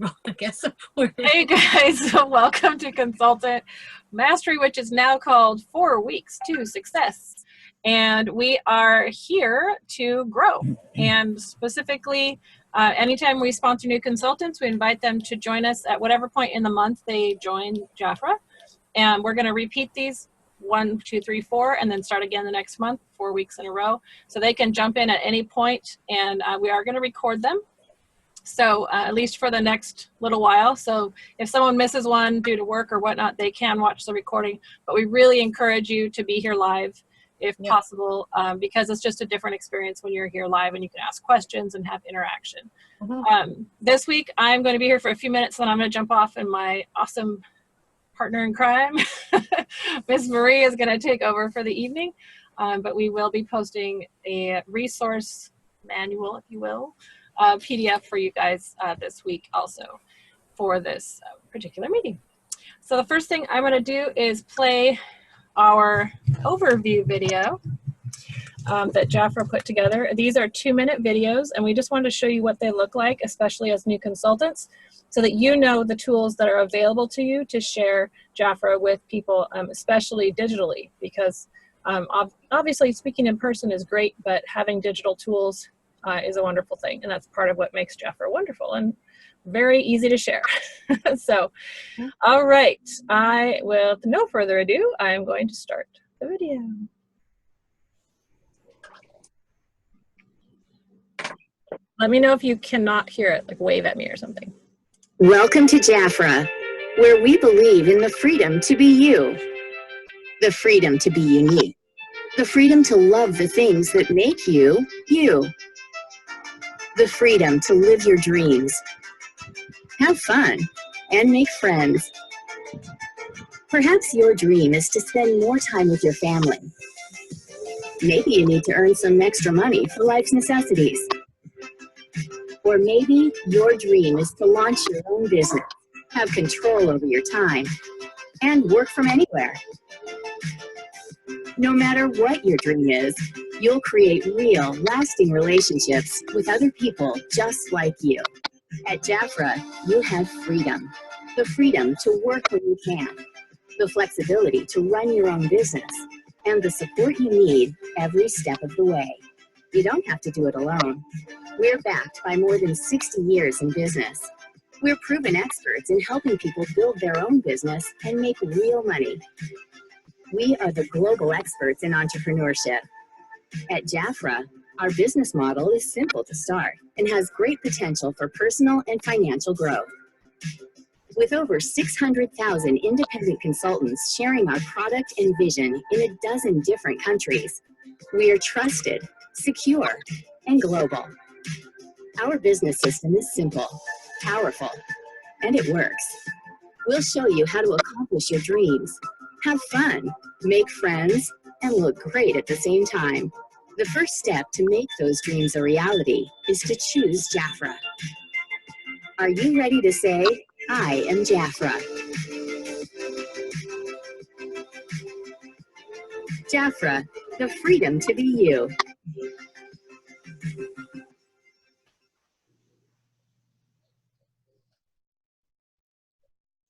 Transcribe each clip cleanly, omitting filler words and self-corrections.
I guess. Hey guys, welcome to Consultant Mastery, which is now called 4 Weeks to Success. And we are here to grow. And specifically, anytime we sponsor new consultants, we invite them to join us at whatever point in the month they join Jafra. And we're going to repeat these 1, 2, 3, 4, and then start again the next month, 4 weeks in a row. So they can jump in at any point, and we are going to record them. So at least for the next little while. So if someone misses one due to work or whatnot, they can watch the recording. But we really encourage you to be here live if possible, because it's just a different experience when you're here live and you can ask questions and have interaction. This week, I'm going to be here for a few minutes, and I'm going to jump off, and my awesome partner in crime, Miss Marie, is going to take over for the evening. But we will be posting a resource manual, if you will, PDF for you guys this week also for this particular meeting. So the first thing I'm going to do is play our overview video that Jafra put together. These are 2-minute videos, and we just wanted to show you what they look like, especially as new consultants, so that you know the tools that are available to you to share Jafra with people, especially digitally, because obviously speaking in person is great, but having digital tools is a wonderful thing, and that's part of what makes Jafra wonderful and very easy to share. So, all right, with no further ado, I am going to start the video. Let me know if you cannot hear it, like wave at me or something. Welcome to Jafra, where we believe in the freedom to be you, the freedom to be unique, the freedom to love the things that make you, you. The freedom to live your dreams, have fun, and make friends. Perhaps your dream is to spend more time with your family. Maybe you need to earn some extra money for life's necessities. Or maybe your dream is to launch your own business, have control over your time, and work from anywhere. No matter what your dream is, you'll create real, lasting relationships with other people just like you. At Jafra, you have freedom. The freedom to work when you can, the flexibility to run your own business, and the support you need every step of the way. You don't have to do it alone. We're backed by more than 60 years in business. We're proven experts in helping people build their own business and make real money. We are the global experts in entrepreneurship. At Jafra, our business model is simple to start and has great potential for personal and financial growth. With over 600,000 independent consultants sharing our product and vision in a dozen different countries, we are trusted, secure, and global. Our business system is simple, powerful, and it works. We'll show you how to accomplish your dreams, have fun, make friends, and look great at the same time. The first step to make those dreams a reality is to choose Jafra. Are you ready to say, I am Jafra? Jafra, the freedom to be you.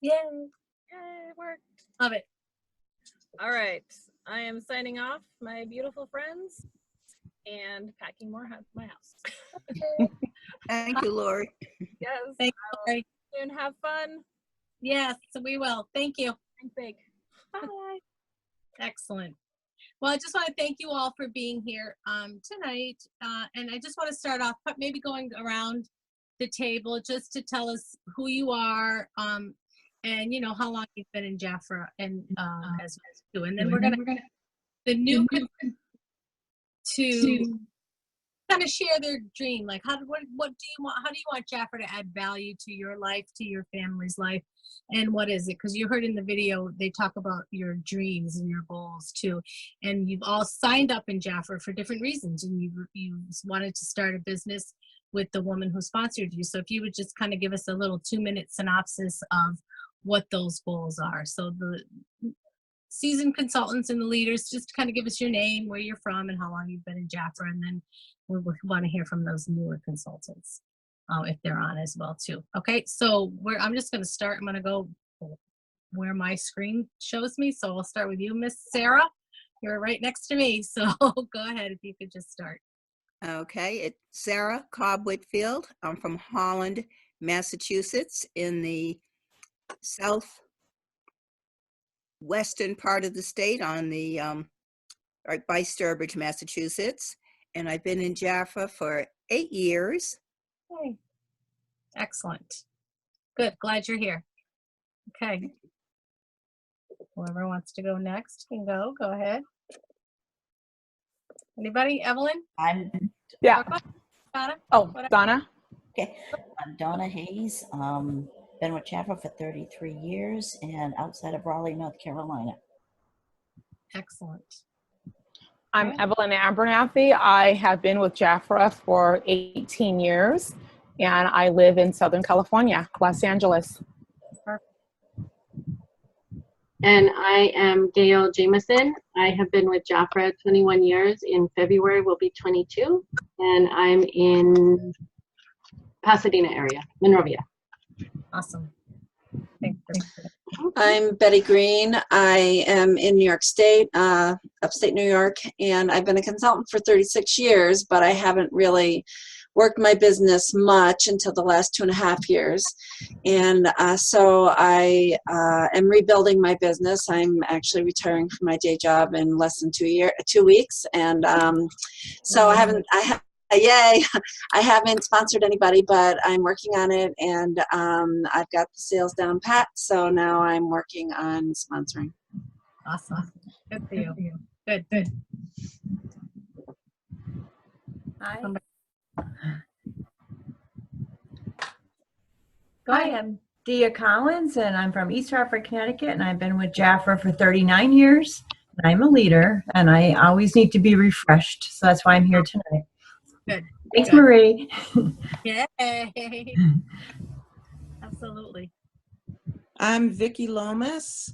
Yay! Yay, it worked. Love it. All right, I am signing off, my beautiful friends, and packing more my house. Thank you, Lori. Yes. Thank you, Lori. Soon have fun. Yes, we will. Thank you. Think big. Bye. Excellent. Well, I just want to thank you all for being here tonight. And I just want to start off maybe going around the table just to tell us who you are and, you know, how long you've been in Jafra and as you. And then we're going to the new to kind of share their dream. Like, what do you want? How do you want Jafra to add value to your life, to your family's life? And what is it? Because you heard in the video, they talk about your dreams and your goals too. And you've all signed up in Jafra for different reasons. And you wanted to start a business with the woman who sponsored you. So if you would just kind of give us a little 2-minute synopsis of what those goals are. So the seasoned consultants and the leaders, just kind of give us your name, where you're from, and how long you've been in Jafra. And then we want to hear from those newer consultants. if they're on as well too. Okay, so I'm just going to start. I'm going to go where my screen shows me. So we'll start with you, Miss Sarah. You're right next to me, so go ahead if you could just start. Okay, it's Sarah Cobb Whitfield. I'm from Holland, Massachusetts, in the southwestern part of the state on the right by Sturbridge, Massachusetts. And I've been in Jaffa for 8 years. Okay. Excellent. Good. Glad you're here. Okay. Whoever wants to go next can go. Go ahead. Anybody? Evelyn? Yeah. Donna? Oh, Whatever. Donna. Okay, I'm Donna Hayes. Been with Jaffa for 33 years and outside of Raleigh, North Carolina. Excellent. I'm Okay. Evelyn Abernathy. I have been with Jafra for 18 years, and I live in Southern California, Los Angeles. And I am Gail Jameson. I have been with Jafra 21 years. In February will be 22. And I'm in Pasadena area, Monrovia. Awesome. Thanks. I'm Betty Green. I am in New York State, upstate New York, and I've been a consultant for 36 years, but I haven't really worked my business much until the last 2.5 years. And so I am rebuilding my business. I'm actually retiring from my day job in less than 2 weeks. And so yay, I haven't sponsored anybody, but I'm working on it, and I've got the sales down pat, so now I'm working on sponsoring. Awesome. Good for you. Good. Hi. Go Hi, ahead. I'm Dia Collins, and I'm from East Hartford, Connecticut, and I've been with Jafra for 39 years. And I'm a leader, and I always need to be refreshed, so that's why I'm here tonight. Good. Thanks, Good. Marie. Yay. Absolutely. I'm Vicki Lomas.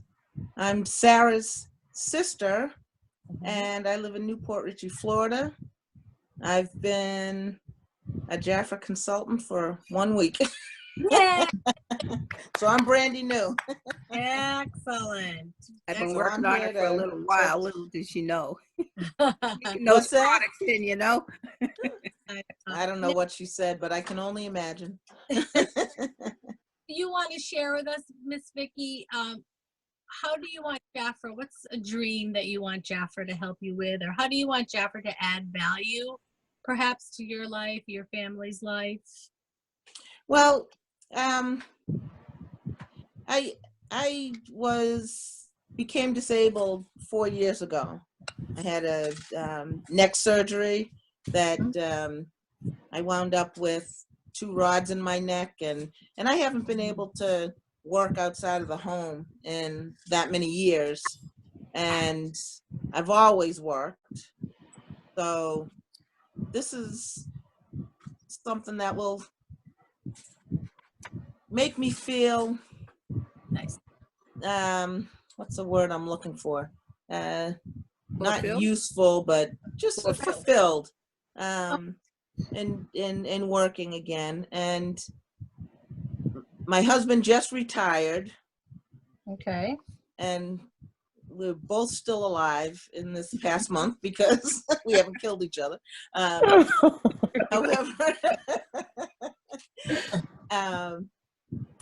I'm Sarah's sister, and I live in Newport Richey, Florida. I've been a Jafra consultant for 1 week. Yeah. So I'm brandy new. Excellent. I've been So working I'm on here it for a to- little while. Little does she know. Excellent. Making those What's that? products in, you know. I don't know what she said, but I can only imagine. You want to share with us, Miss Vicki, how do you want Jafra, what's a dream that you want Jafra to help you with, or how do you want Jafra to add value, perhaps to your life, your family's life? Well, I became disabled 4 years ago. I had a neck surgery that I wound up with 2 rods in my neck, and I haven't been able to work outside of the home in that many years, and I've always worked. So this is something that will make me feel Nice. What's the word I'm looking for? Not Fulfilled? useful, but just Fulfilled. fulfilled. In working again. And my husband just retired, Okay. and we're both still alive in this past month because we haven't killed each other. However,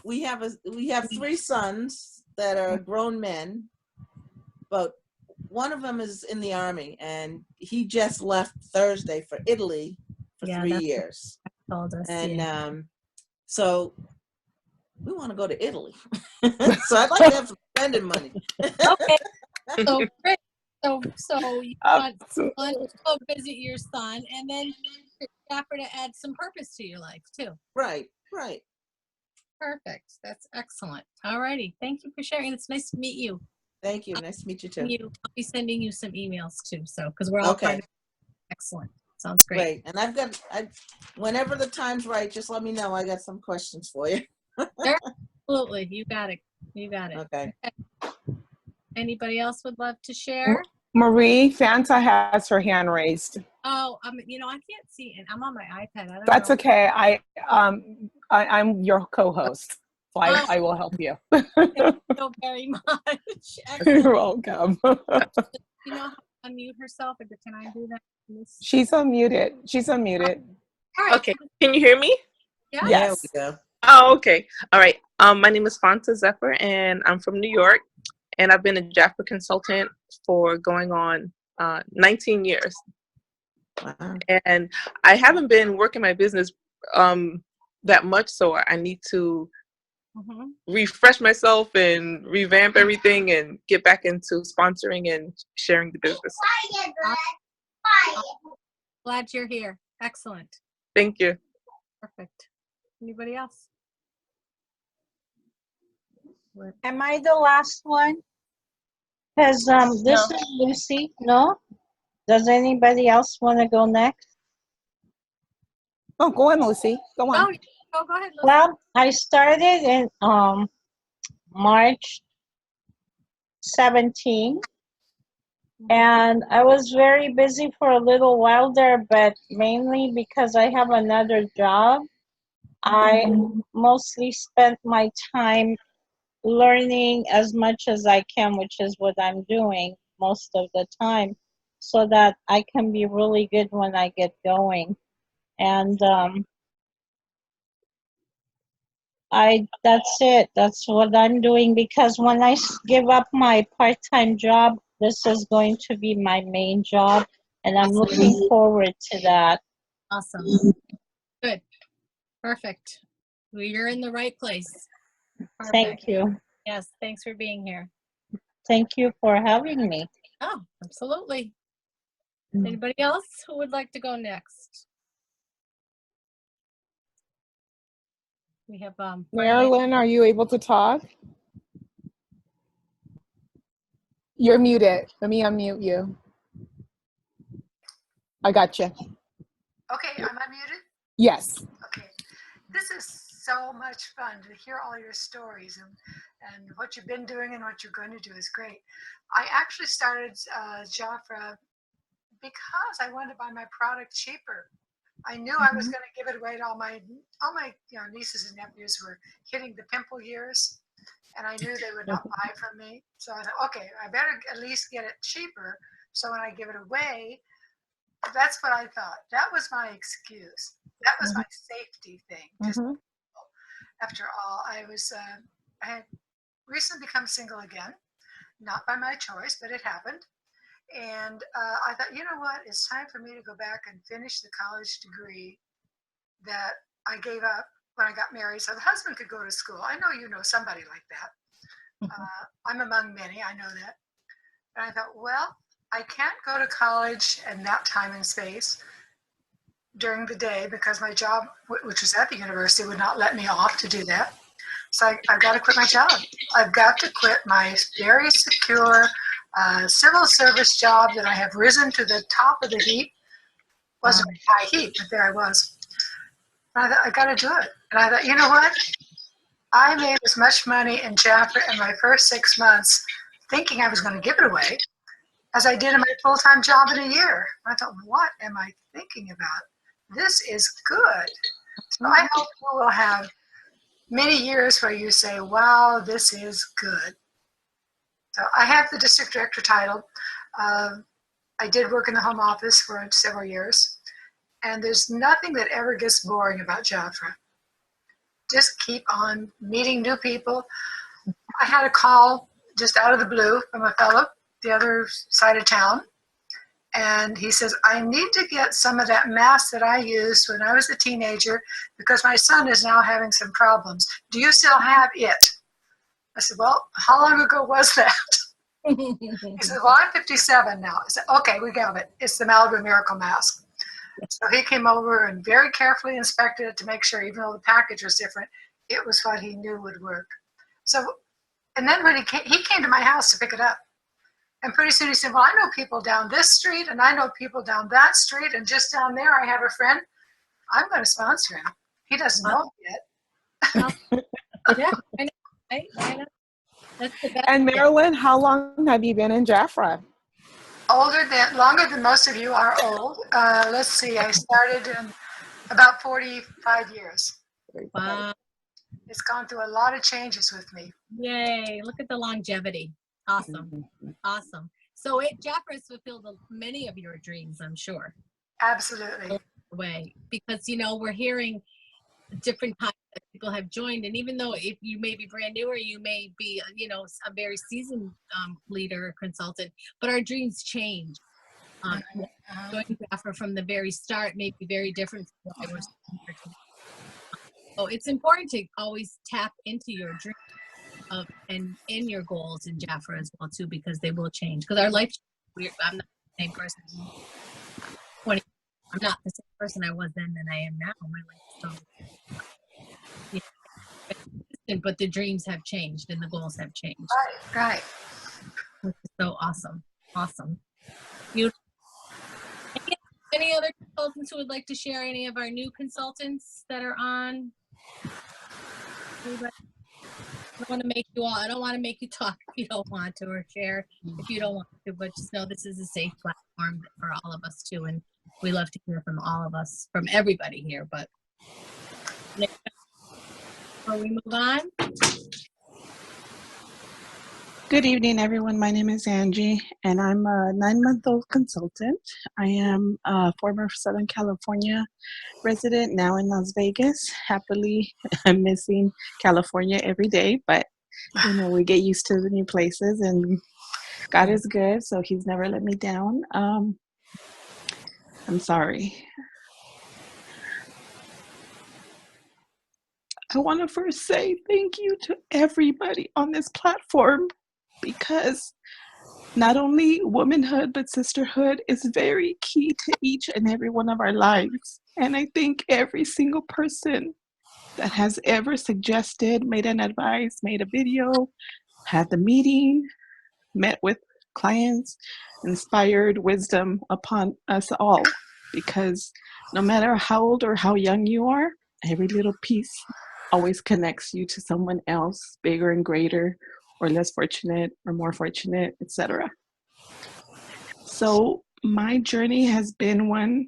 we have 3 sons that are grown men, but one of them is in the Army, and he just left Thursday for Italy for 3 that's years. what told us. And Yeah. so we want to go to Italy. So I'd like to have some spending money. Okay. So great. So you want to go visit your son, and then Jafra to add some purpose to your life too. Right. Perfect. That's excellent. All righty. Thank you for sharing. It's nice to meet you. Thank you. Nice to meet you too. I'll be sending you some emails too. So because we're all part Okay. of. Excellent. Sounds great. Great. And whenever the time's right, just let me know. I got some questions for you. Absolutely. You got it. Okay. Anybody else would love to share? Marie Fanta has her hand raised. Oh, you know, I can't see, and I'm on my iPad. I don't That's know. okay. I'm your co-host, so Oh. I will help you. Thank you so very much. Excellent. You're welcome. You know how to unmute herself? Or can I do that? She's unmuted. She's unmuted. All right. Okay. Can you hear me? Yeah. There Yes. we go. Oh, okay. All right. My name is Fanta Zephyr, and I'm from New York. And I've been a Jafra consultant for going on 19 years. Wow. And I haven't been working my business that much, so I need to refresh myself and revamp everything and get back into sponsoring and sharing the business. Glad you're here. Excellent. Thank you. Perfect. Anybody else? Am I the last one? Because this is Lucy. No? Does anybody else want to go next? Oh, go on, Lucy. Go on. Oh, go ahead, Lucy. Well, I started in March 17, and I was very busy for a little while there, but mainly because I have another job. I mostly spent my time learning as much as I can, which is what I'm doing most of the time, so that I can be really good when I get going. And that's it. That's what I'm doing, because when I give up my part-time job, this is going to be my main job, and I'm looking forward to that. Awesome. Good. Perfect. Well, you're in the right place. Perfect. Thank you. Yes, thanks for being here. Thank you for having me. Oh, absolutely. Anybody else who would like to go next? We have Marilyn, are you able to talk? You're muted. Let me unmute you. I got you. Okay, I'm unmuted? Yes. Okay. This is so much fun to hear all your stories, and what you've been doing and what you're going to do is great. I actually started Jafra because I wanted to buy my product cheaper. I knew I was going to give it away to all my nieces and nephews who were hitting the pimple years, and I knew they would not buy from me. So I thought, okay, I better at least get it cheaper, so when I give it away, that's what I thought. That was my excuse. That was my safety thing. Just after all, I had recently become single again, not by my choice, but it happened. And I thought, you know what? It's time for me to go back and finish the college degree that I gave up when I got married, so the husband could go to school. I know you know somebody like that. I'm among many. I know that. And I thought, well, I can't go to college in that time and space during the day because my job, which was at the university, would not let me off to do that. So I've got to quit my job. I've got to quit my very secure civil service job that I have risen to the top of the heap. Wasn't a high heap, but there I was. And I thought, I got to do it. And I thought, you know what? I made as much money in Jafra in my first 6 months thinking I was going to give it away as I did in my full-time job in a year. I thought, what am I thinking about? This is good. So I hope you will have many years where you say, wow, this is good. So I have the district director title. I did work in the home office for several years, and there's nothing that ever gets boring about Jafra. Just keep on meeting new people. I had a call just out of the blue from a fellow the other side of town, and he says, I need to get some of that mask that I used when I was a teenager because my son is now having some problems. Do you still have it? I said, well, how long ago was that? He said, well, I'm 57 now. I said, okay, we got it. It's the Malibu Miracle Mask. So he came over and very carefully inspected it to make sure, even though the package was different, it was what he knew would work. So, and then when he came to my house to pick it up. And pretty soon he said, well, I know people down this street, and I know people down that street, and just down there I have a friend. I'm going to sponsor him. He doesn't know it yet. Yeah, I know. I know. That's the best. And Marilyn, how long have you been in Jafra? longer than most of you are old. Let's see, I started in about 45 years. Wow. It's gone through a lot of changes with me. Yay. Look at the longevity. Awesome. Awesome. So Jafra has fulfilled many of your dreams, I'm sure. Absolutely. Way, because, you know, we're hearing different types that people have joined. And even though if you may be brand new or you may be, you know, a very seasoned leader or consultant, but our dreams change. Joining Jafra from the very start may be very different from what they were saying here today. So it's important to always tap into your dreams and in your goals in Jafra as well too, because they will change. Because our life, I'm not the same person. I'm not the same person I was then than I am now. My life is so, but the dreams have changed and the goals have changed. Right. Which is so awesome. Awesome. Beautiful. Any other consultants who would like to share? Any of our new consultants that are on? Anybody? I don't want to make you all. I don't want to make you talk if you don't want to, or share if you don't want to. But just know this is a safe platform for all of us too, and we love to hear from all of us, from everybody here. But before we move on. Good evening, everyone. My name is Angie, and I'm a 9-month-old consultant. I am a former Southern California resident, now in Las Vegas. Happily, I'm missing California every day, but you know, we get used to the new places, and God is good, so He's never let me down. I'm sorry. I want to first say thank you to everybody on this platform, because not only womanhood, but sisterhood is very key to each and every one of our lives. And I thank every single person that has ever suggested, made an advice, made a video, had the meeting, met with clients, inspired wisdom upon us all. Because no matter how old or how young you are, every little piece always connects you to someone else, bigger and greater, or less fortunate, or more fortunate, etc. So my journey has been one,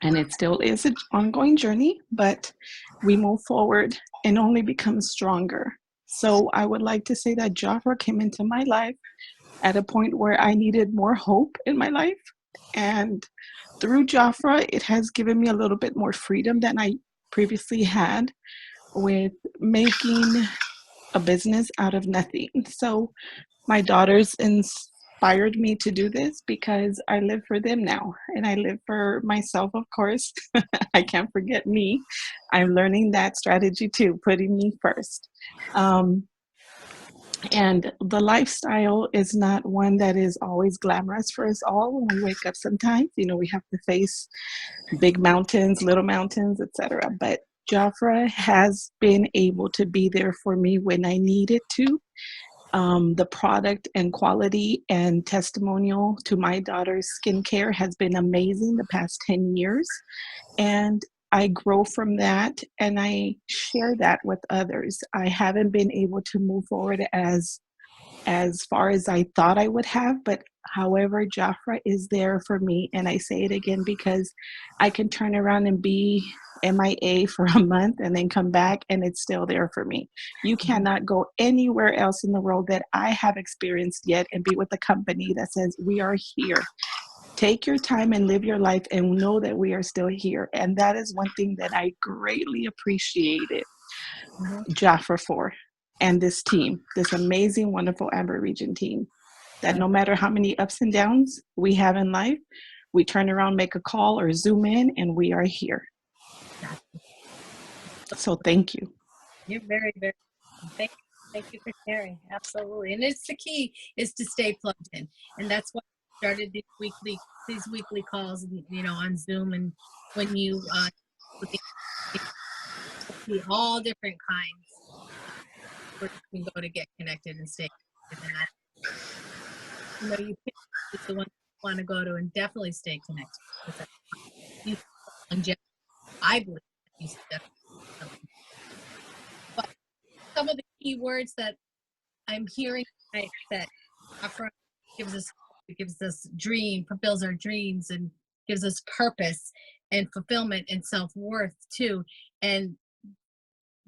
and it still is an ongoing journey, but we move forward and only become stronger. So I would like to say that Jafra came into my life at a point where I needed more hope in my life. And through Jafra, it has given me a little bit more freedom than I previously had with making a business out of nothing. So my daughters inspired me to do this because I live for them now, and I live for myself, of course. I can't forget me. I'm learning that strategy too, putting me first. And the lifestyle is not one that is always glamorous for us all. When we wake up sometimes, you know, we have to face big mountains, little mountains, etc. But Jafra has been able to be there for me when I needed to. The product and quality and testimonial to my daughter's skincare has been amazing the past 10 years. And I grow from that, and I share that with others. I haven't been able to move forward as far as I thought I would have, but however, Jafra is there for me. And I say it again because I can turn around and be MIA for a month and then come back, and it's still there for me. You cannot go anywhere else in the world that I have experienced yet and be with a company that says, we are here. Take your time and live your life and know that we are still here. And that is one thing that I greatly appreciated Jafra for, and this team, this amazing, wonderful Amber Region team, that no matter how many ups and downs we have in life, we turn around, make a call or Zoom in, and we are here. So thank you. You're very, very welcome. Thank you for sharing. Absolutely. And it's the key is to stay plugged in. And that's why I started these weekly calls, you know, on Zoom. And when you see all different kinds where you can go to get connected and stay connected. And that, you know, you pick the one you want to go to and definitely stay connected. I believe you step. But some of the key words that I'm hearing that Jafra gives us dream, fulfills our dreams, and gives us purpose and fulfillment and self-worth too. And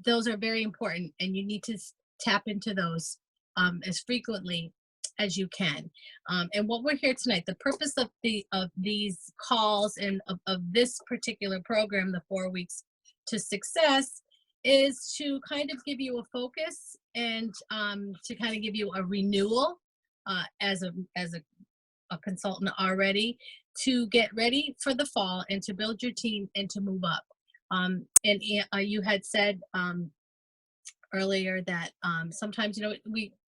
those are very important, and you need to tap into those as frequently as you can. And what we're here tonight, the purpose of these calls and of this particular program, the 4 weeks to success, is to kind of give you a focus and to kind of give you a renewal as a consultant already, to get ready for the fall and to build your team and to move up. And you had said earlier that sometimes, you know,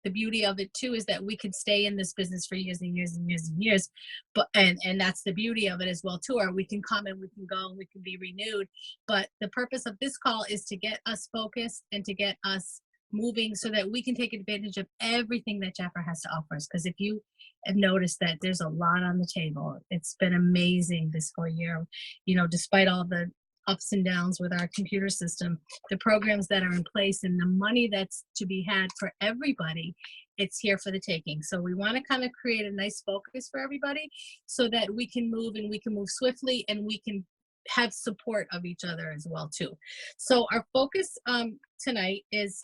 the beauty of it too is that we could stay in this business for years and years and years and years, but and that's the beauty of it as well too. Or we can come and we can go and we can be renewed. But the purpose of this call is to get us focused and to get us moving so that we can take advantage of everything that Jafra has to offer us. Because if you have noticed that there's a lot on the table, it's been amazing this whole year. You know, despite all the ups and downs with our computer system, the programs that are in place and the money that's to be had for everybody, it's here for the taking. So we want to kind of create a nice focus for everybody so that we can move and we can move swiftly and we can have support of each other as well too. So our focus tonight is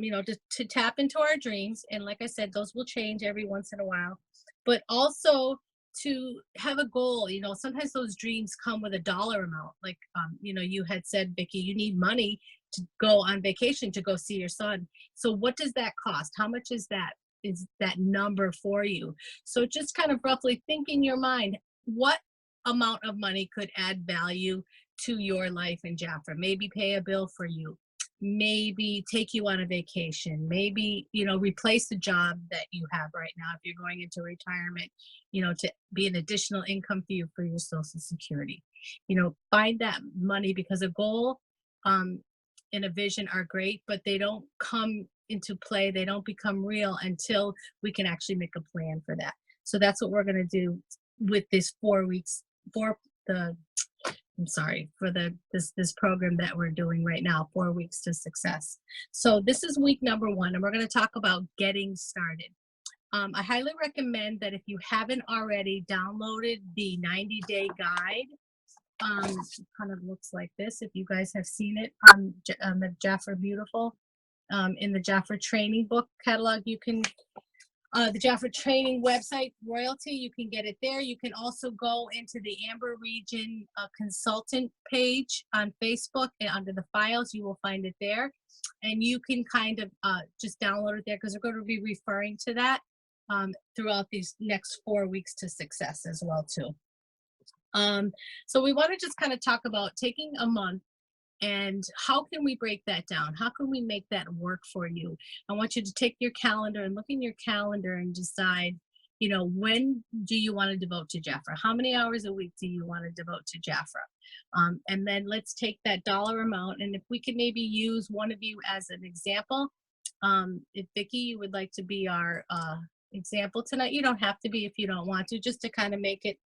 you know, to tap into our dreams. And like I said, those will change every once in a while, but also to have a goal. You know, sometimes those dreams come with a dollar amount. Like, you know, you had said, Vicki, you need money to go on vacation, to go see your son. So what does that cost? How much is that number for you? So just kind of roughly think in your mind, what amount of money could add value to your life in Jafra? Maybe pay a bill for you, maybe take you on a vacation, maybe, you know, replace the job that you have right now if you're going into retirement, you know, to be an additional income for you for your Social Security. You know, find that money, because a goal and a vision are great, but they don't come into play, they don't become real until we can actually make a plan for that. So that's what we're going to do with this 4 weeks for this program that we're doing right now, 4 weeks to success. So this is week number 1, and we're going to talk about getting started. I highly recommend that if you haven't already downloaded the 90-day guide, kind of looks like this. If you guys have seen it on the Jafra Beautiful, in the Jafra Training Book catalog, you can the Jafra Training website, Royalty, you can get it there. You can also go into the Amber Region Consultant page on Facebook, and under the files, you will find it there. And you can kind of just download it there, because we're going to be referring to that throughout these next 4 weeks to success as well too. So we want to just kind of talk about taking a month and how can we break that down? How can we make that work for you? I want you to take your calendar and look in your calendar and decide, you know, when do you want to devote to Jafra? How many hours a week do you want to devote to Jafra? And then let's take that dollar amount, and if we could maybe use one of you as an example. If Vicki, you would like to be our example tonight, you don't have to be if you don't want to, just to kind of make it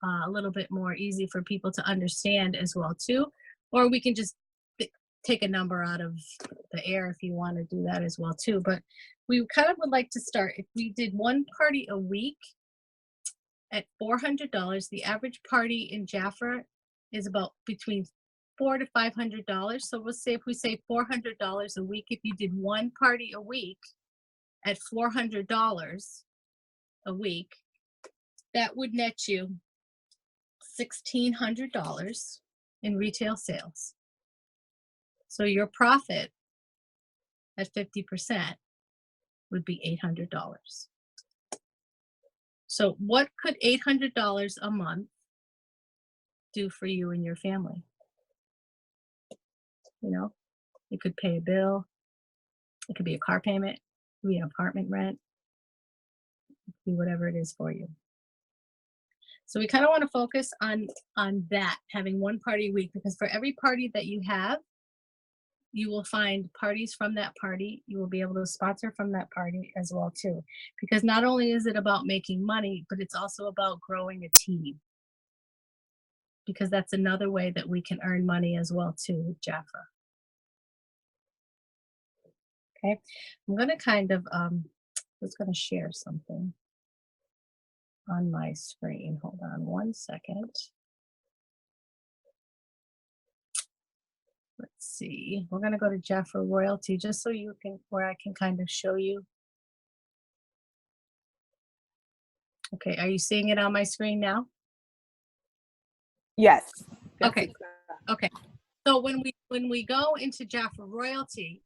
a little bit more easy for people to understand as well too. Or we can just take a number out of the air if you want to do that as well too. But we kind of would like to start, if we did one party a week at $400, the average party in Jafra is about between $400 to $500. So we'll say, if we say $400 a week, if you did one party a week at $400 a week, that would net you $1,600 in retail sales. So your profit at 50% would be $800. So what could $800 a month do for you and your family? You know, it could pay a bill, it could be a car payment, it could be an apartment rent, it could be whatever it is for you. So we kind of want to focus on that, having one party a week, because for every party that you have, you will find parties from that party. You will be able to sponsor from that party as well too. Because not only is it about making money, but it's also about growing a team. Because that's another way that we can earn money as well too with Jafra. Okay, I'm going to kind of, I was going to share something. on my screen. Hold on one second. Let's see. We're going to go to Jafra Royalty just so you can, where I can kind of show you. Okay, are you seeing it on my screen now? Yes. Okay. Okay. So when we go into Jafra Royalty,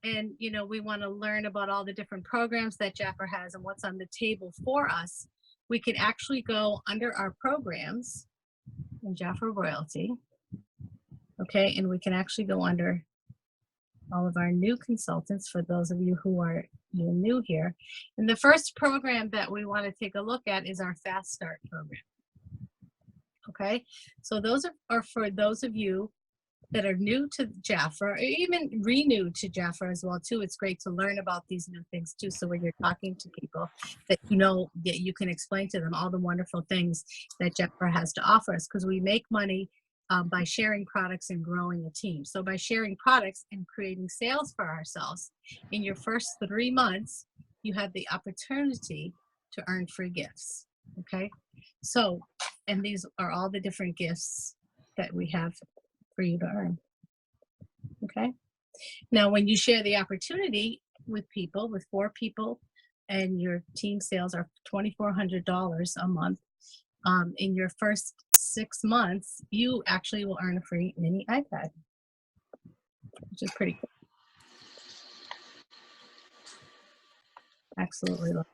and you know we want to learn about all the different programs that Jafra has and what's on the table for us, we can actually go under our programs in Jafra Royalty. Okay, and we can actually go under all of our new consultants for those of you who are new here. And the first program that we want to take a look at is our Fast Start program. Okay, so those are for those of you that are new to Jafra, or even renewed to Jafra as well too. It's great to learn about these new things too. So when you're talking to people that you know, that you can explain to them all the wonderful things that Jafra has to offer us, because we make money by sharing products and growing a team. So by sharing products and creating sales for ourselves, in your first 3 months, you have the opportunity to earn free gifts. Okay, so, and these are all the different gifts that we have for you to earn. Okay, now when you share the opportunity with people, with 4 people, and your team sales are $2,400 a month, in your first 6 months, you actually will earn a free mini iPad, which is pretty cool. Absolutely love it.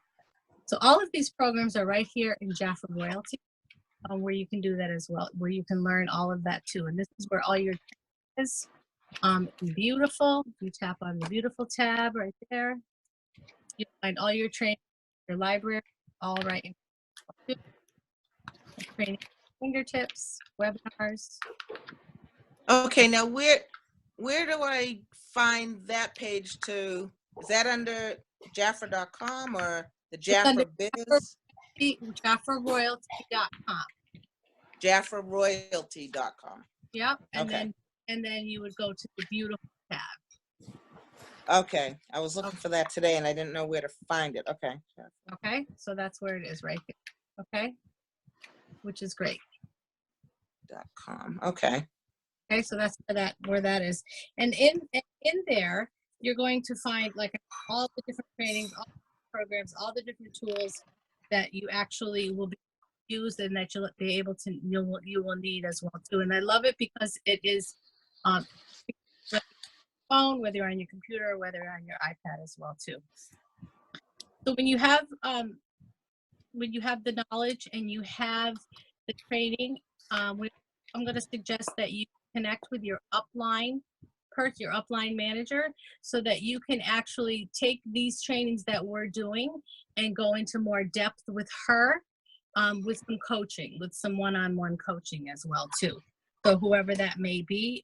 So all of these programs are right here in Jafra Royalty, where you can do that as well, where you can learn all of that too. And this is where all your is. Beautiful. You tap on the beautiful tab right there. You'll find all your training, your library, all right in training fingertips, webinars. Okay, now where do I find that page to? Is that under Jafra.com or the Jafra Biz? JafraRoyalty.com. JafraRoyalty.com. Yep, and Okay. then you would go to the beautiful tab. Okay, I was looking for that today and I didn't know where to find it. Okay. Okay, so that's where it is right there. Okay, which is great. .com. Okay. Okay, so that's where that is, and in there you're going to find like all the different trainings, all the programs, all the different tools that you actually will be used and that you'll be able to you will need as well too. And I love it because it is whether you're on your phone, whether you're on your computer, or whether you're on your iPad as well too. So when you have the knowledge and you have the training, I'm going to suggest that you connect with your upline your upline manager, so that you can actually take these trainings that we're doing and go into more depth with her, with some coaching, with some one-on-one coaching as well too. So whoever that may be,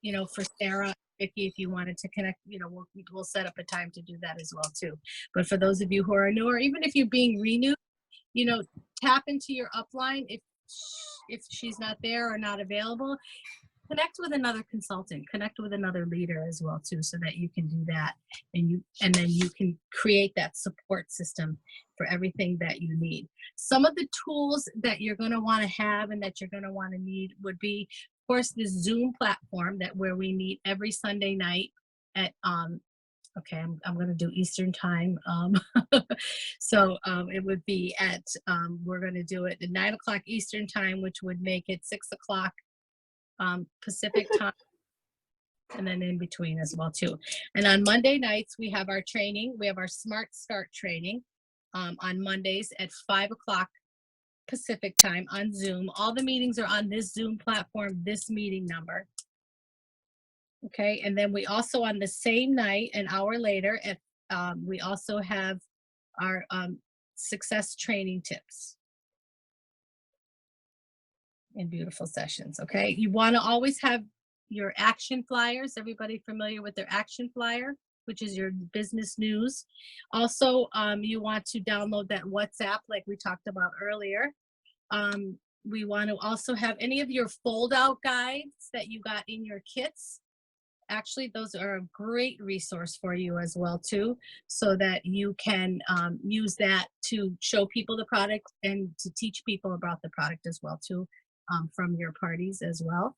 you know, for Sarah, Vicki, if you wanted to connect, you know, we'll set up a time to do that as well too. But for those of you who are new, or even if you're being renewed, you know, tap into your upline. If she's not there or not available, connect with another consultant, connect with another leader as well too, so that you can do that, and then you can create that support system for everything that you need. Some of the tools that you're going to want to have and that you're going to want to need would be, of course, this Zoom platform where we meet every Sunday night at okay, I'm going to do Eastern time. So it would be at, we're going to do it at 9 o'clock Eastern time, which would make it 6 o'clock Pacific time, and then in between as well too. And on Monday nights, we have our training. We have our Smart Start training on Mondays at 5 o'clock Pacific time on Zoom. All the meetings are on this Zoom platform, this meeting number. Okay, and then we also on the same night, an hour later, we also have our success training tips in beautiful sessions. Okay, you want to always have your action flyers. Everybody familiar with their action flyer, which is your business news. Also, you want to download that WhatsApp like we talked about earlier. We want to also have any of your fold out guides that you got in your kits. actually those are a great resource for you as well too, so that you can use that to show people the product and to teach people about the product as well too, from your parties as well.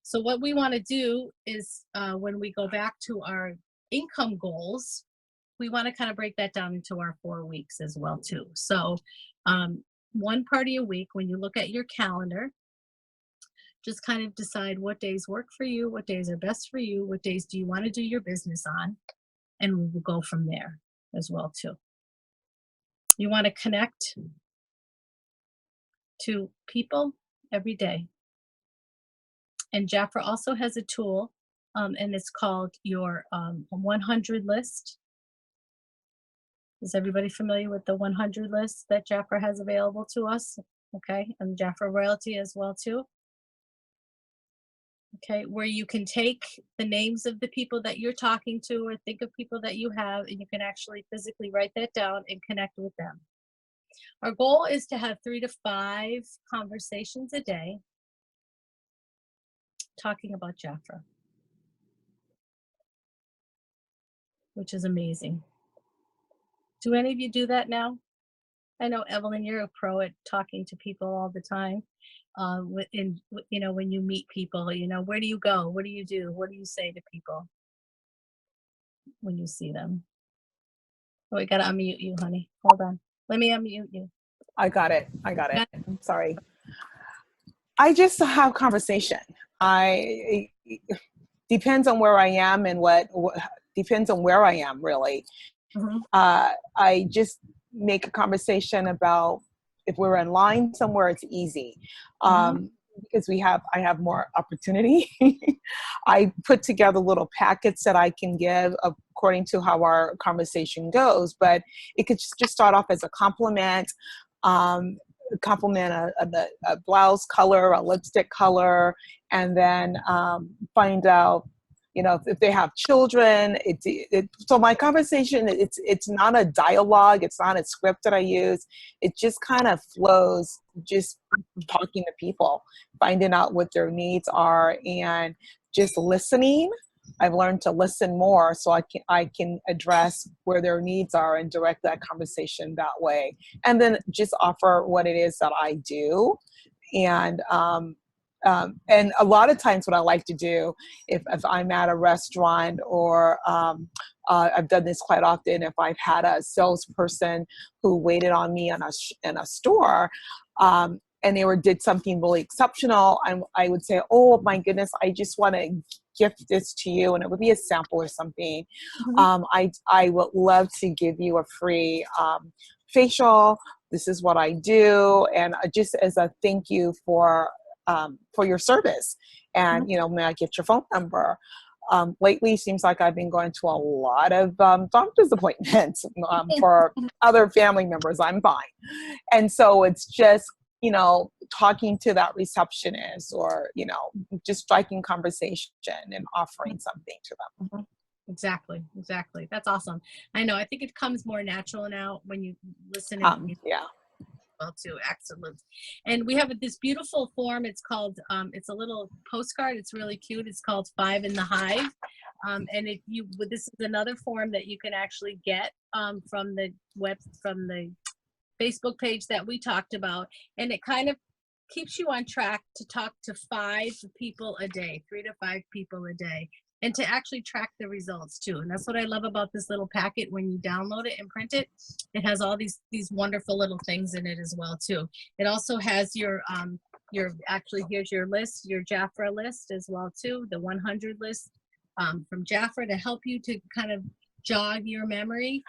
So what we want to do is when we go back to our income goals, we want to kind of break that down into our 4 weeks as well too. So one party a week, when you look at your calendar, just kind of decide what days work for you, what days are best for you, what days do you want to do your business on, and we will go from there as well too. You want to connect to people every day. And Jafra also has a tool, and it's called your 100 list. Is everybody familiar with the 100 list that Jafra has available to us? Okay, and Jafra Royalty as well too. Okay, where you can take the names of the people that you're talking to or think of people that you have, and you can actually physically write that down and connect with them. Our goal is to have 3 to 5 conversations a day talking about Jafra, which is amazing. Do any of you do that now? I know, Evelyn, you're a pro at talking to people all the time. You know, when you meet people, you know, where do you go? What do you do? What do you say to people when you see them? Oh, we gotta unmute you, honey. Hold on. Let me unmute you. I got it. I'm sorry. I just have conversation. Depends on where I am and what depends on where I am, really. Mm-hmm. I just make a conversation about if we're in line somewhere, it's easy. Because I have more opportunity. I put together little packets that I can give according to how our conversation goes, but it could just start off as a compliment, a blouse color, a lipstick color, and then find out, you know, if they have children. So my conversation, it's not a dialogue, it's not a script that I use. It just kind of flows, just talking to people, finding out what their needs are, and just listening. I've learned to listen more so I can address where their needs are and direct that conversation that way. And then just offer what it is that I do. And a lot of times what I like to do, if I'm at a restaurant or I've done this quite often, if I've had a salesperson who waited on me in a store, and they did something really exceptional, I would say, oh my goodness, I just want to gift this to you, and it would be a sample or something. I would love to give you a free facial. This is what I do, and just as a thank you for your service, and you know, may I get your phone number? Lately, it seems like I've been going to a lot of doctor's appointments for other family members. I'm fine, and so it's just, you know, talking to that receptionist, or, you know, just striking conversation and offering something to them. Exactly. That's awesome. I know. I think it comes more natural now when you listen. Yeah. Well, too. Excellent. And we have this beautiful form. It's called, it's a little postcard. It's really cute. It's called 5 in the Hive. And this is another form that you can actually get from the Facebook page that we talked about. And it kind of keeps you on track to talk to 5 people a day, 3 to 5 people a day, and to actually track the results too. And that's what I love about this little packet. When you download it and print it, it has all these wonderful little things in it as well too. It also has your here's your list, your Jafra list as well too, the 100 list from Jafra, to help you to kind of jog your memory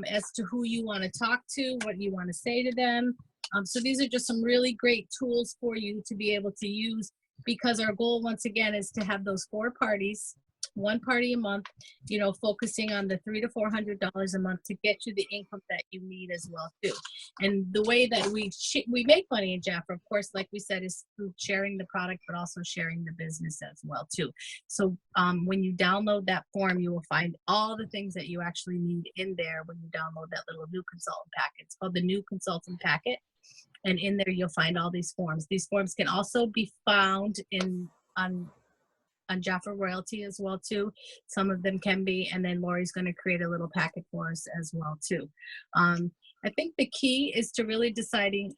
as to who you want to talk to, what you want to say to them. So these are just some really great tools for you to be able to use, because our goal, once again, is to have those 4 parties, 1 party a month, you know, focusing on the $300 to $400 a month to get you the income that you need as well too. And the way that we make money in Jafra, of course, like we said, is through sharing the product, but also sharing the business as well too. So when you download that form, you will find all the things that you actually need in there when you download that little new consultant packet. It's called the new consultant packet. And in there, you'll find all these forms. These forms can also be found on on Jaffa Royalty as well too. Some of them can be, and then Lori's going to create a little packet for us as well too. I think the key is to really deciding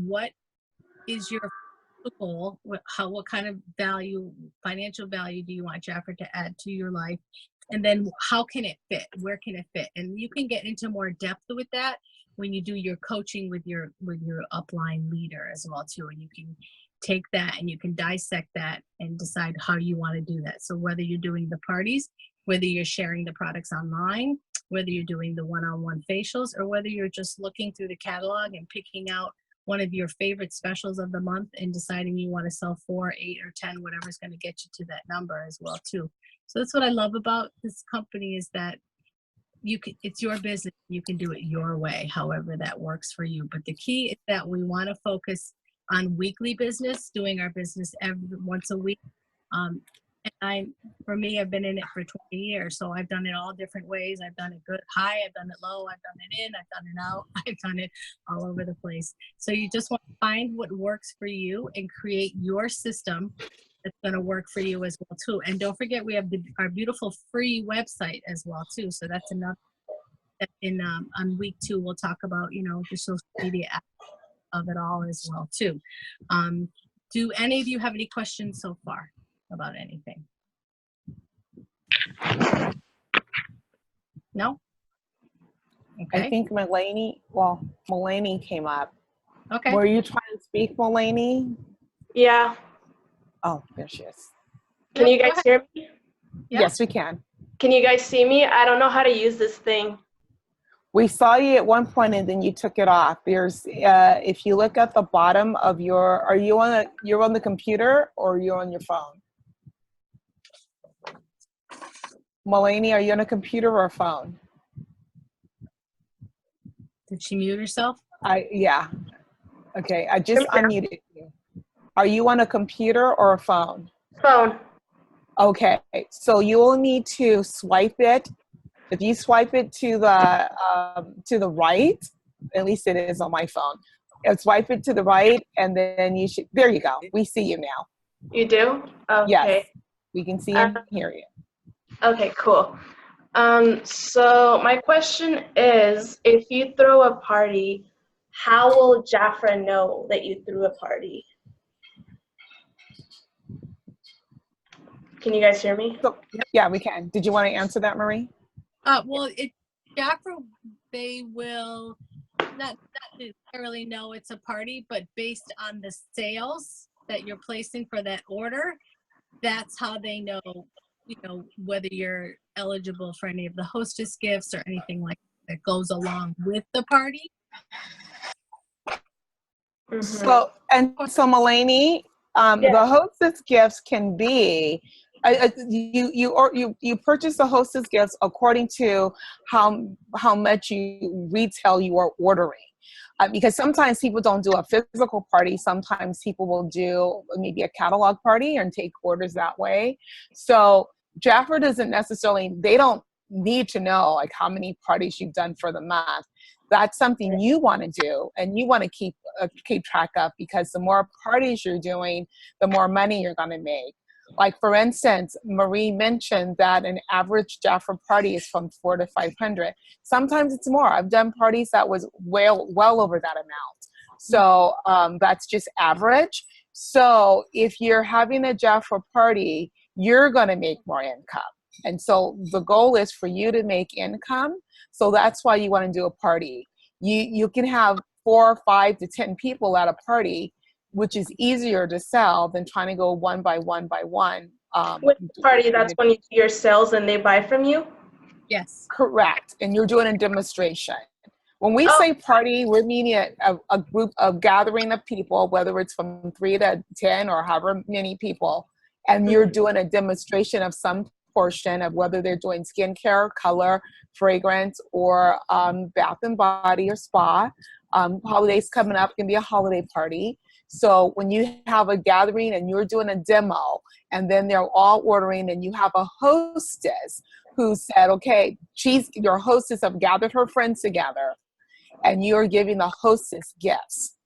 what is your goal, what kind of value, financial value do you want Jaffa to add to your life, and then how can it fit? Where can it fit? And you can get into more depth with that when you do your coaching with your upline leader as well too, and you can take that and you can dissect that and decide how you want to do that. So whether you're doing the parties, whether you're sharing the products online, whether you're doing the one-on-one facials, or whether you're just looking through the catalog and picking out one of your favorite specials of the month and deciding you want to sell 4, 8, or 10, whatever's going to get you to that number as well too. So that's what I love about this company, is that it's your business. You can do it your way, however that works for you. But the key is that we want to focus on weekly business, doing our business once a week. And for me, I've been in it for 20 years, so I've done it all different ways. I've done it good, high, I've done it low, I've done it in, I've done it out, I've done it all over the place. So you just want to find what works for you and create your system that's going to work for you as well too. And don't forget, we have our beautiful free website as well too. So that's another. On week 2, we'll talk about the social media of it all as well too. Do any of you have any questions so far about anything? No? Okay. I think Mulaney came up. Okay. Were you trying to speak, Mulaney? Yeah. Oh, there she is. Can you guys hear me? Yes, we can. Can you guys see me? I don't know how to use this thing. We saw you at one point and then you took it off. There's, if you look at the bottom of you're on the computer or you're on your phone? Mulaney, are you on a computer or a phone? Did she mute herself? Yeah. Okay, I just unmuted you. Are you on a computer or a phone? Phone. Okay, so you will need to swipe it. If you swipe it to the right, at least it is on my phone. Swipe it to the right, and then you should. There you go. We see you now. You do? Okay. Yes, we can see and hear you. Okay, cool. So my question is, if you throw a party, how will Jafra know that you threw a party? Can you guys hear me? Yeah, we can. Did you want to answer that, Marie? Well, Jafra, they will not necessarily know it's a party, but based on the sales that you're placing for that order, that's how they know, whether you're eligible for any of the hostess gifts or anything like that goes along with the party. Mm-hmm. So Mulaney, the hostess gifts can be. You purchase the hostess gifts according to how much you retail you are ordering, because sometimes people don't do a physical party. Sometimes people will do maybe a catalog party and take orders that way. So Jafra doesn't necessarily. They don't need to know like how many parties you've done for the month. That's something you want to do and you want to keep track of, because the more parties you're doing, the more money you're going to make. Like, for instance, Marie mentioned that an average Jafra party is from 400 to 500. Sometimes it's more. I've done parties that was well over that amount. So that's just average. So if you're having a Jafra party, you're going to make more income. And so the goal is for you to make income. So that's why you want to do a party. You can have 4, 5 to 10 people at a party, which is easier to sell than trying to go one by one by one. With party, that's when you do your sales and they buy from you? Yes. Correct. And you're doing a demonstration. When we say party, we're meaning a group, a gathering of people, whether it's from 3 to 10 or however many people, and you're doing a demonstration of some portion of whether they're doing skincare, color, fragrance, or bath and body or spa. Holidays coming up can be a holiday party. So when you have a gathering and you're doing a demo and then they're all ordering and you have a hostess who said, okay, your hostess have gathered her friends together and you're giving the hostess gifts.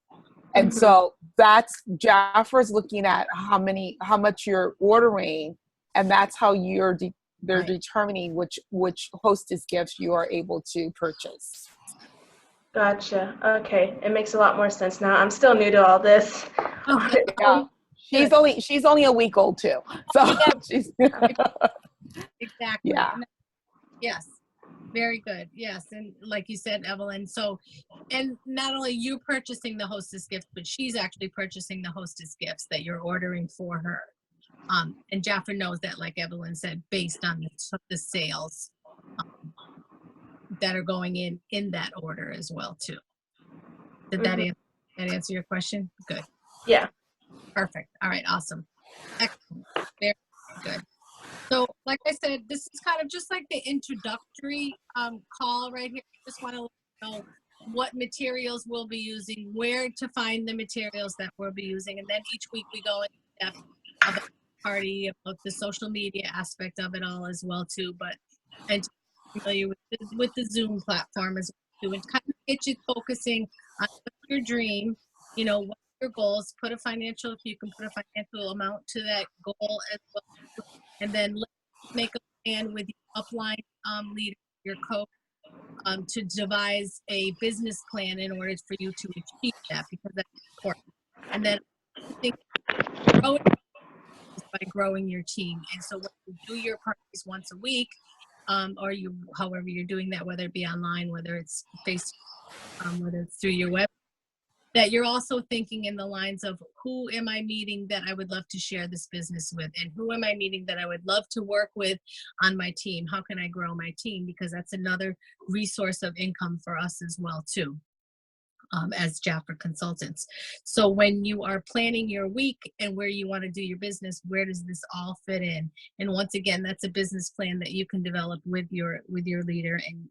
And so that's Jafra's looking at how much you're ordering, and that's how they're determining which hostess gifts you are able to purchase. Gotcha. Okay, it makes a lot more sense now. I'm still new to all this. Yeah. She's only a week old too. So she's Exactly. Yeah. Yes. Very good. Yes. And like you said, Evelyn, so, and not only you purchasing the hostess gifts, but she's actually purchasing the hostess gifts that you're ordering for her. And Jaffa knows that, like Evelyn said, based on the sales that are going in that order as well too. Did that answer your question? Good. Yeah. Perfect. All right. Awesome. Excellent. Very good. So, like I said, this is kind of just like the introductory call right here. I just want to let you know what materials we'll be using, where to find the materials that we'll be using, and then each week we go into depth about the party, about the social media aspect of it all as well too. But and to be familiar with the Zoom platform as well too, and kind of get you focusing on your dream. You know, what your goals. Put a financial, if you can put a financial amount to that goal as well. And then let's make a plan with your upline leader, your coach, to devise a business plan in order for you to achieve that, because that's important. And then I think growing is by growing your team. And so when you do your parties once a week, or however you're doing that, whether it be online, whether it's whether it's through your web, that you're also thinking in the lines of who am I meeting that I would love to share this business with, and who am I meeting that I would love to work with on my team? How can I grow my team? Because that's another resource of income for us as well too, as Jafra consultants. So when you are planning your week and where you want to do your business, where does this all fit in? And once again, that's a business plan that you can develop with your leader and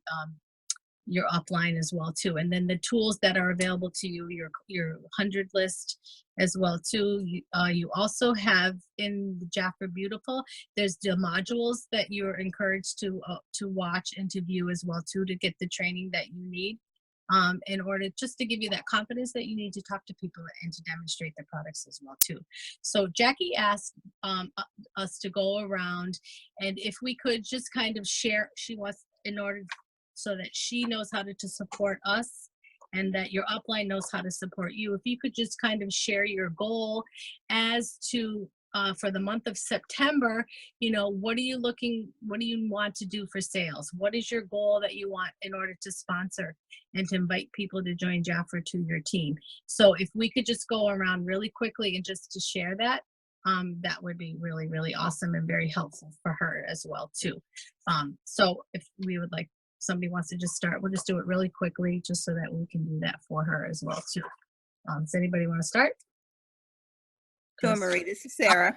your upline as well too. And then the tools that are available to you, your 100 list as well too. You also have in the Jafra Beautiful, there's the modules that you're encouraged to watch and to view as well too, to get the training that you need in order just to give you that confidence that you need to talk to people and to demonstrate the products as well too. So Jackie asked us to go around, and if we could just kind of share, she wants, in order so that she knows how to support us and that your upline knows how to support you. If you could just kind of share your goal as to, for the month of September, you know, what do you want to do for sales? What is your goal that you want in order to sponsor and to invite people to join Jafra to your team? So if we could just go around really quickly and just to share that, that would be really, really awesome and very helpful for her as well too. So if we would like, somebody wants to just start, we'll just do it really quickly just so that we can do that for her as well too. Does anybody want to start? Sure, Marie, this is Sarah.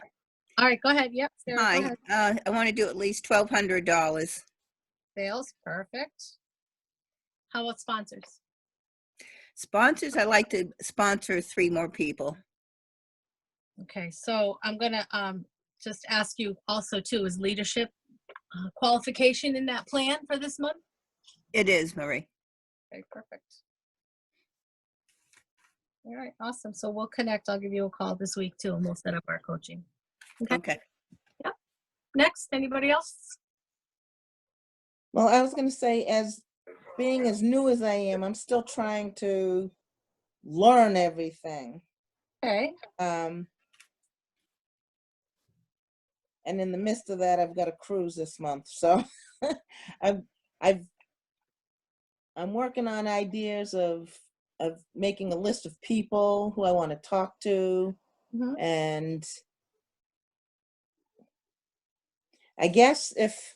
All right, go ahead. Yep, Sarah, Hi, go ahead. I want to do at least $1,200. Sales, perfect. How about sponsors? Sponsors, I like to sponsor 3 more people. Okay, so I'm gonna just ask you also too, is leadership qualification in that plan for this month? It is, Marie. Okay, perfect. All right, awesome. So we'll connect. I'll give you a call this week too, and we'll set up our coaching. Okay. Yep. Next, anybody else? Well, I was going to say, as being as new as I am, I'm still trying to learn everything. Okay. And in the midst of that, I've got a cruise this month. So I'm working on ideas of making a list of people who I want to talk to. And I guess if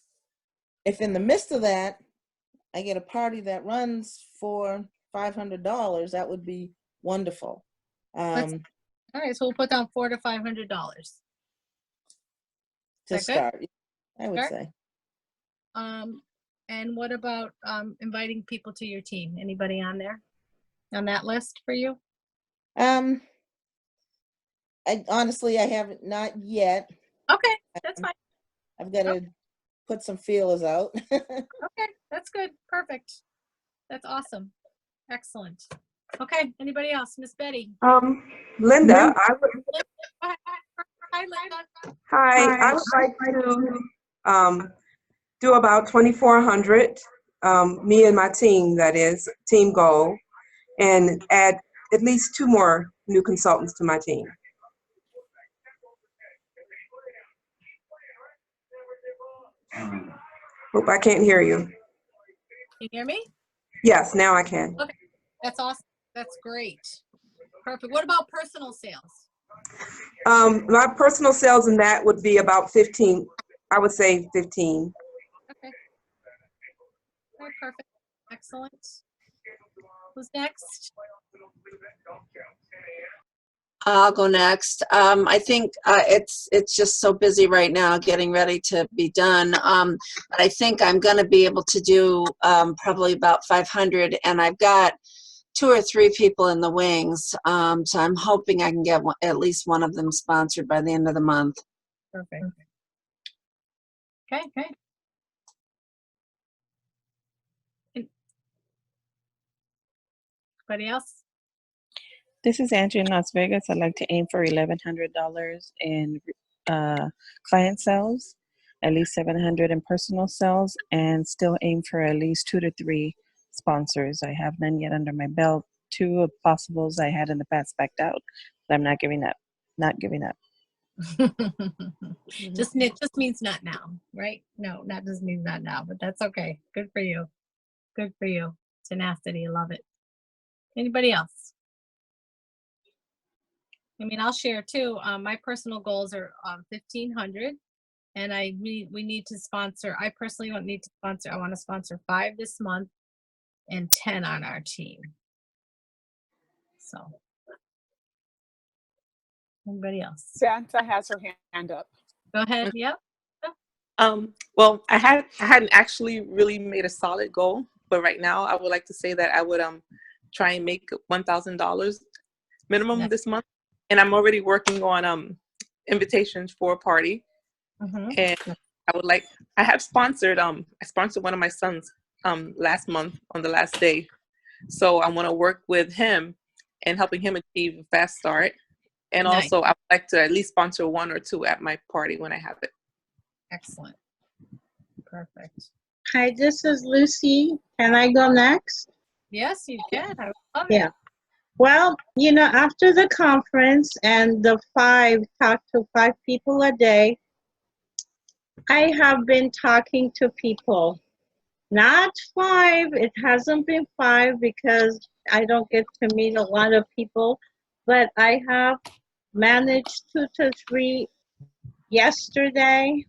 in the midst of that, I get a party that runs for $500, that would be wonderful. All right, so we'll put down $400 to $500. To start, I would say. And what about inviting people to your team? Anybody on that list for you? I honestly, I haven't, not yet. Okay, that's fine. I've got to put some feelers out. Okay, that's good. Perfect. That's awesome. Excellent. Okay, anybody else? Miss Betty. Linda, I would, Hi, Linda. hi, I would like to do about 2,400, me and my team, that is, team goal, and add at least 2 more new consultants to my team. Hope I can't hear you. Can you hear me? Yes, now I can. Okay, that's awesome. That's great. Perfect. What about personal sales? My personal sales in that would be about 15. I would say 15. Okay. All right, perfect. Excellent. Who's next? I'll go next. I think it's just so busy right now getting ready to be done. But I think I'm going to be able to do probably about 500, and I've got 2 or 3 people in the wings. So I'm hoping I can get at least one of them sponsored by the end of the month. Perfect. Okay, okay. Anybody else? This is Andrea in Las Vegas. I'd like to aim for $1,100 in client sales, at least 700 in personal sales, and still aim for at least 2 to 3 sponsors. I have none yet under my belt. 2 possibles I had in the past backed out, but I'm not giving up. Not giving up. Just means not now, right? No, that just means not now, but that's okay. Good for you. Good for you. Tenacity, I love it. Anybody else? I mean, I'll share too. My personal goals are 1,500, and we need to sponsor. I personally need to sponsor. I want to sponsor 5 this month and 10 on our team. So, anybody else? Santa has her hand up. Go ahead. Yep. Well, I hadn't actually really made a solid goal, but right now I would like to say that I would try and make $1,000 minimum this month. And I'm already working on invitations for a party. And I have sponsored, I sponsored one of my sons last month on the last day. So I want to work with him and helping him achieve a fast start. And Nice. also I would like to at least sponsor 1 or 2 at my party when I have it. Excellent. Perfect. Hi, this is Lucy. Can I go next? Yes, you can. I would love Yeah. it. Well, after the conference and the talk to 5 people a day, I have been talking to people. Not 5, it hasn't been 5 because I don't get to meet a lot of people, but I have managed 2 to 3 yesterday,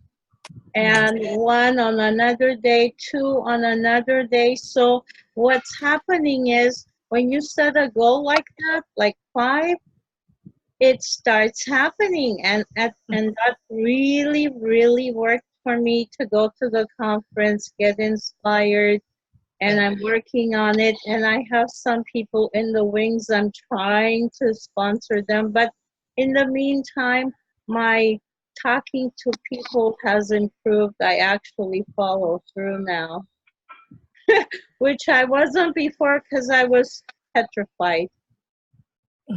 and 1 on another day, 2 on another day. So what's happening is when you set a goal like that, like 5, it starts happening, and that really, really worked for me to go to the conference, get inspired, and I'm working on it. And I have some people in the wings. I'm trying to sponsor them, but in the meantime, my talking to people has improved. I actually follow through now, which I wasn't before because I was petrified.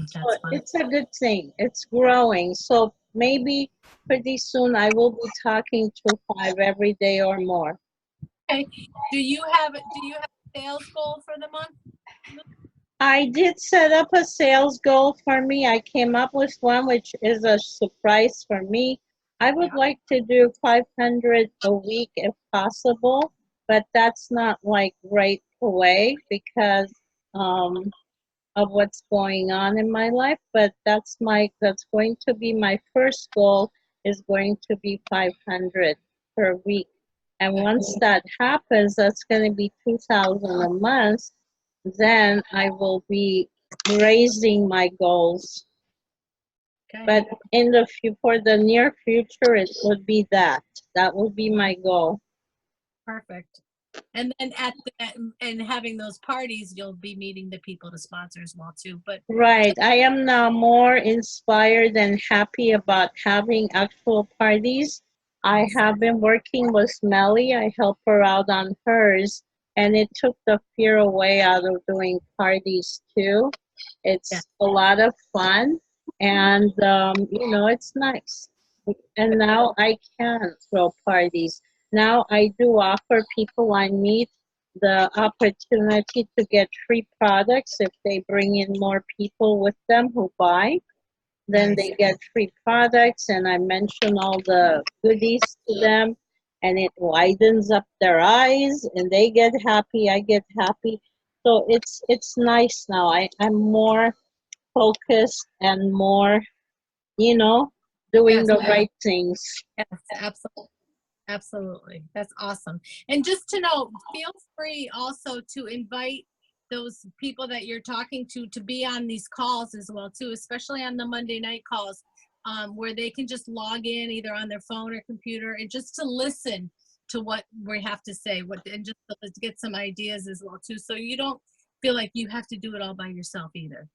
So it's a good thing. It's growing. So maybe pretty soon I will be talking to 5 every day or more. Okay. Do you have a sales goal for the month? I did set up a sales goal for me. I came up with one, which is a surprise for me. I would like to do 500 a week if possible, but that's not like right away because of what's going on in my life. But that's going to be my first goal, is going to be 500 per week. And once that happens, that's going to be 2,000 a month. Then I will be raising my goals. Okay. But for the near future, it would be that. That would be my goal. Perfect. And then and having those parties, you'll be meeting the people to sponsor as well too. But Right. I am now more inspired and happy about having actual parties. I have been working with Melly. I help her out on hers. and it took the fear away out of doing parties too. It's a lot of fun, and it's nice. And now I can throw parties. Now I do offer people I meet the opportunity to get free products if they bring in more people with them who buy. Then they get free products, and I mention all the goodies to them, and it widens up their eyes, and they get happy, I get happy. So it's nice now. I'm more focused and more, doing the right things. Yes, absolutely. Absolutely. That's awesome. And just to know, feel free also to invite those people that you're talking to be on these calls as well too, especially on the Monday night calls, where they can just log in either on their phone or computer and just to listen to what we have to say, and just to get some ideas as well too. So you don't feel like you have to do it all by yourself either.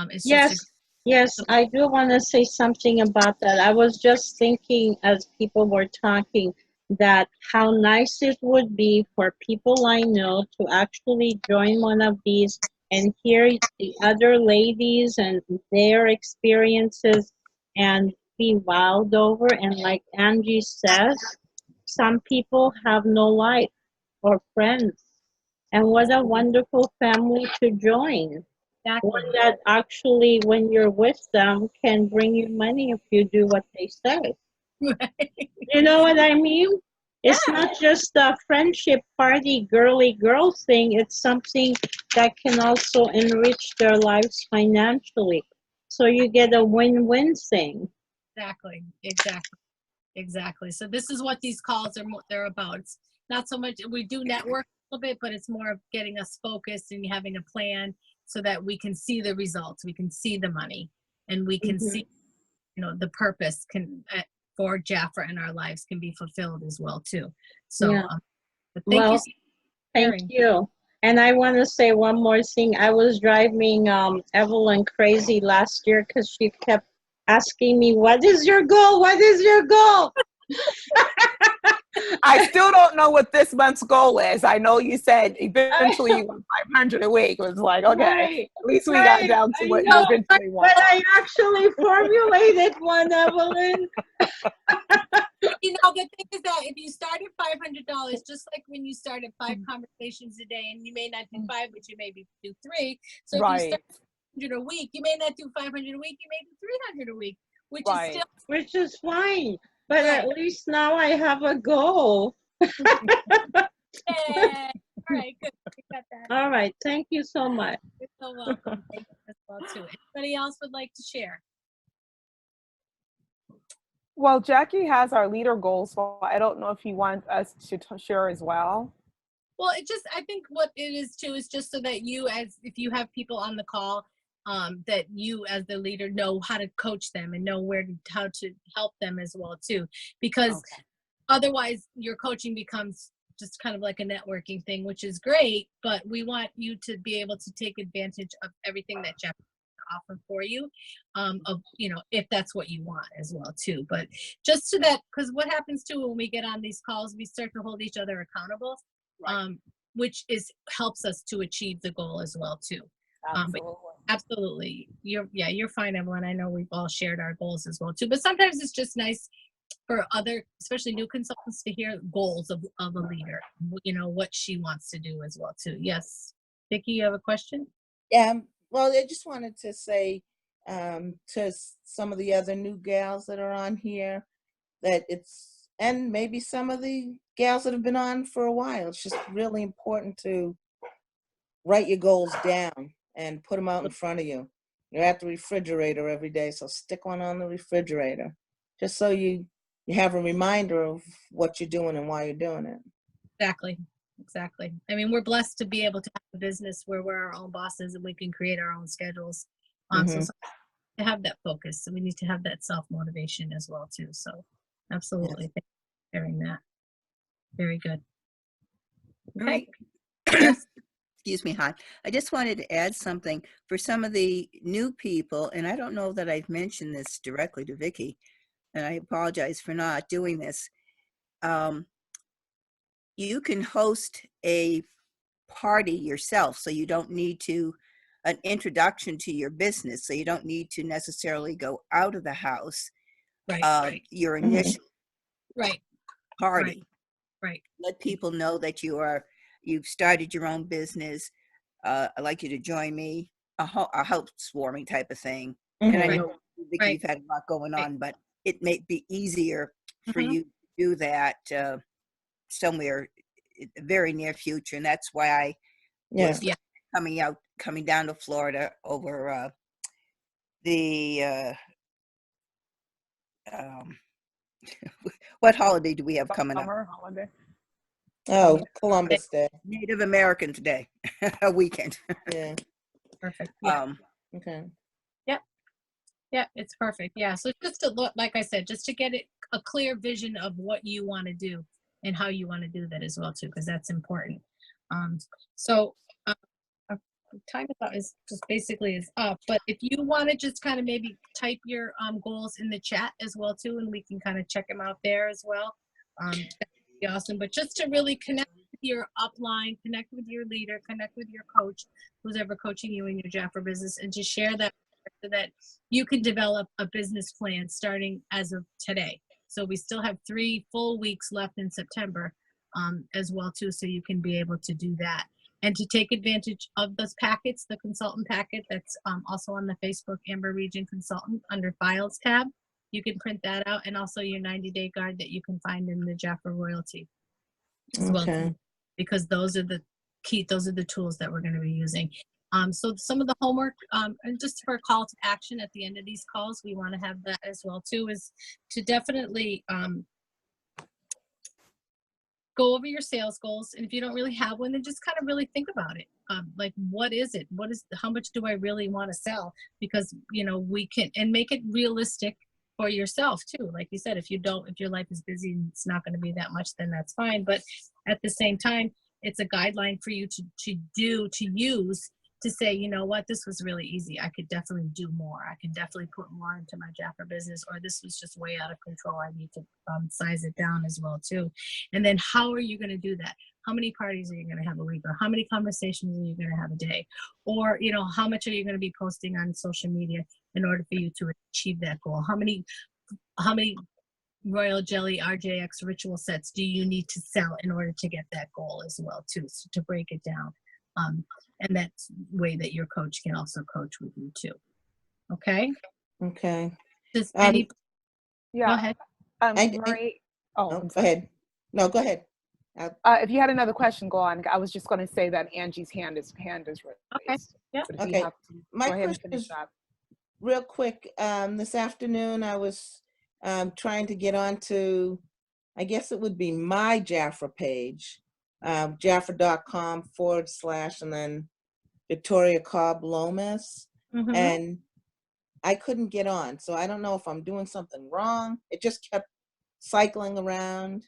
It's just Yes, I do want to say something about that. I was just thinking as people were talking that how nice it would be for people I know to actually join one of these and hear the other ladies and their experiences and be wowed over. And like Angie says, some people have no life or friends. And what a wonderful family to join. One that actually, when you're with them, can bring you money if you do what they say. You know what I mean? It's not just a friendship party, girly girl thing. It's something that can also enrich their lives financially. So you get a win-win thing. Exactly. So this is what these calls they're about. It's not so much, we do network a little bit, but it's more of getting us focused and having a plan so that we can see the results, we can see the money, and we can see, the purpose for Jafra in our lives can be fulfilled as well too. So but thank you. And I want to say one more thing. I was driving Evelyn crazy last year because she kept asking me, what is your goal? What is your goal? I still don't know what this month's goal is. I know you said eventually you want 500 a week. It was like, okay, at least we got down to what you eventually want. But I actually formulated one, Evelyn. The thing is that if you start at $500, just like when you start at 5 conversations a day, and you may not do 5, but you maybe do 3. So if you start 500 a week, you may not do 500 a week, you may do 300 a week, which is fine. But at least now I have a goal. All right, good. We got that. All right, thank you so much. You're so welcome. Thank you as well too. Anybody else would like to share? Well, Jackie has our leader goals, so I don't know if you want us to share as well. Well, I think what it is too is just so that if you have people on the call, that you as the leader know how to coach them and know how to help them as well too, because otherwise your coaching becomes just kind of like a networking thing, which is great, but we want you to be able to take advantage of everything that Jeff offer for you, if that's what you want as well too. But just so that, because what happens too when we get on these calls, we start to hold each other accountable, which helps us to achieve the goal as well too. Absolutely. You're fine, Evelyn. I know we've all shared our goals as well too, but sometimes it's just nice for especially new consultants, to hear goals of a leader, what she wants to do as well too. Yes. Vicki, you have a question? Well, I just wanted to say to some of the other new gals that are on here that and maybe some of the gals that have been on for a while, it's just really important to write your goals down and put them out in front of you. You're at the refrigerator every day, so stick one on the refrigerator, just so you have a reminder of what you're doing and why you're doing it. Exactly. I mean, we're blessed to be able to have a business where we're our own bosses and we can create our own schedules. So to have that focus, so we need to have that self-motivation as well too. So absolutely. Thank you for sharing that. Very good. Okay. Excuse me, hi. I just wanted to add something for some of the new people, and I don't know that I've mentioned this directly to Vicki, and I apologize for not doing this. You can host a party yourself. So you don't need an introduction to your business. So you don't need to necessarily go out of the house. Right. Your initial Right. party. Right. Let people know that you've started your own business. I'd like you to join me. A housewarming type of thing. And I know, Vicki, you've had a lot going on, but it may be easier for you to do that somewhere in the very near future. And that's why I was coming down to Florida over the what holiday do we have coming up? Summer holiday. Oh, Columbus Day. Native Americans Day, a weekend. Yeah. Perfect. Yeah. Okay. Yeah, it's perfect. Yeah. So just to look, like I said, just to get a clear vision of what you want to do and how you want to do that as well too, because that's important. So time is just basically is up, but if you want to just kind of maybe type your goals in the chat as well too, and we can kind of check them out there as well. That'd be awesome. But just to really connect with your upline, connect with your leader, connect with your coach, who's ever coaching you in your Jafra business, and to share that so that you can develop a business plan starting as of today. So we still have 3 full weeks left in September as well too, so you can be able to do that. And to take advantage of those packets, the consultant packet that's also on the Facebook Amber Region Consultant under Files tab. You can print that out, and also your 90-day guide that you can find in the Jafra Royalty as well too, because those are the tools that we're going to be using. So some of the homework, and just for a call to action at the end of these calls, we want to have that as well too, is to definitely go over your sales goals. And if you don't really have one, then just kind of really think about it. Like, what is it? How much do I really want to sell? Because, we can, and make it realistic for yourself too. Like you said, if your life is busy and it's not going to be that much, then that's fine. But at the same time, it's a guideline for you to use to say, you know what, this was really easy. I could definitely do more. I can definitely put more into my Jafra business, or this was just way out of control. I need to size it down as well too. And then how are you going to do that? How many parties are you going to have a week? Or how many conversations are you going to have a day? Or, how much are you going to be posting on social media in order for you to achieve that goal? How many Royal Jelly RJX ritual sets do you need to sell in order to get that goal as well too? So to break it down. And that's the way that your coach can also coach with you too. Okay. Okay. Does any? Yeah. Go ahead. Marie. Go ahead. No, go ahead. If you had another question, go on. I was just going to say that Angie's hand is raised. Okay. Yeah. Okay. My question is real quick. This afternoon, I was trying to get onto, I guess it would be my Jafra page. Jafra.com / and then Victoria Cobb Lomas. And I couldn't get on. So I don't know if I'm doing something wrong. It just kept cycling around.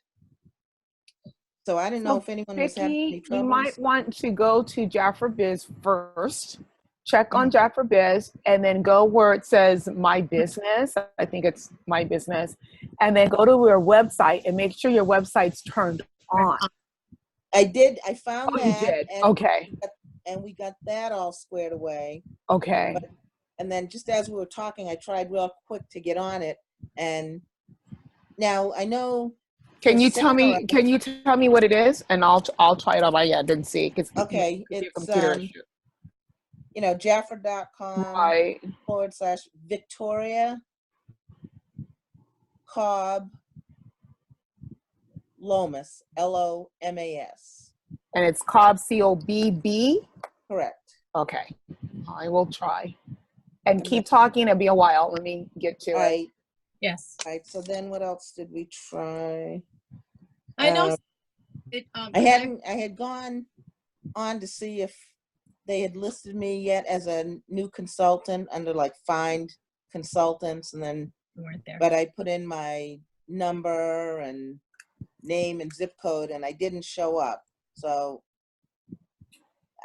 So I didn't know if anyone was having any troubles. You might want to go to Jafra Biz first, check on Jafra Biz, and then go where it says My Business. I think it's My Business. And then go to your website and make sure your website's turned on. I did. I found that. You did. And okay. And we got that all squared away. Okay. And then just as we were talking, I tried real quick to get on it. And now I know. Can you tell me what it is? And I'll try it on my end. I didn't see. Okay. It's Jafra.com / Victoria Cobb Lomas, Lomas. And it's Cobb, COBB? Correct. Okay. I will try. And keep talking. It'll be a while. Let me get to it. Yes. All right. So then what else did we try? I know. I had gone on to see if they had listed me yet as a new consultant under like Find Consultants, and then but I put in my number and name and zip code and I didn't show up. So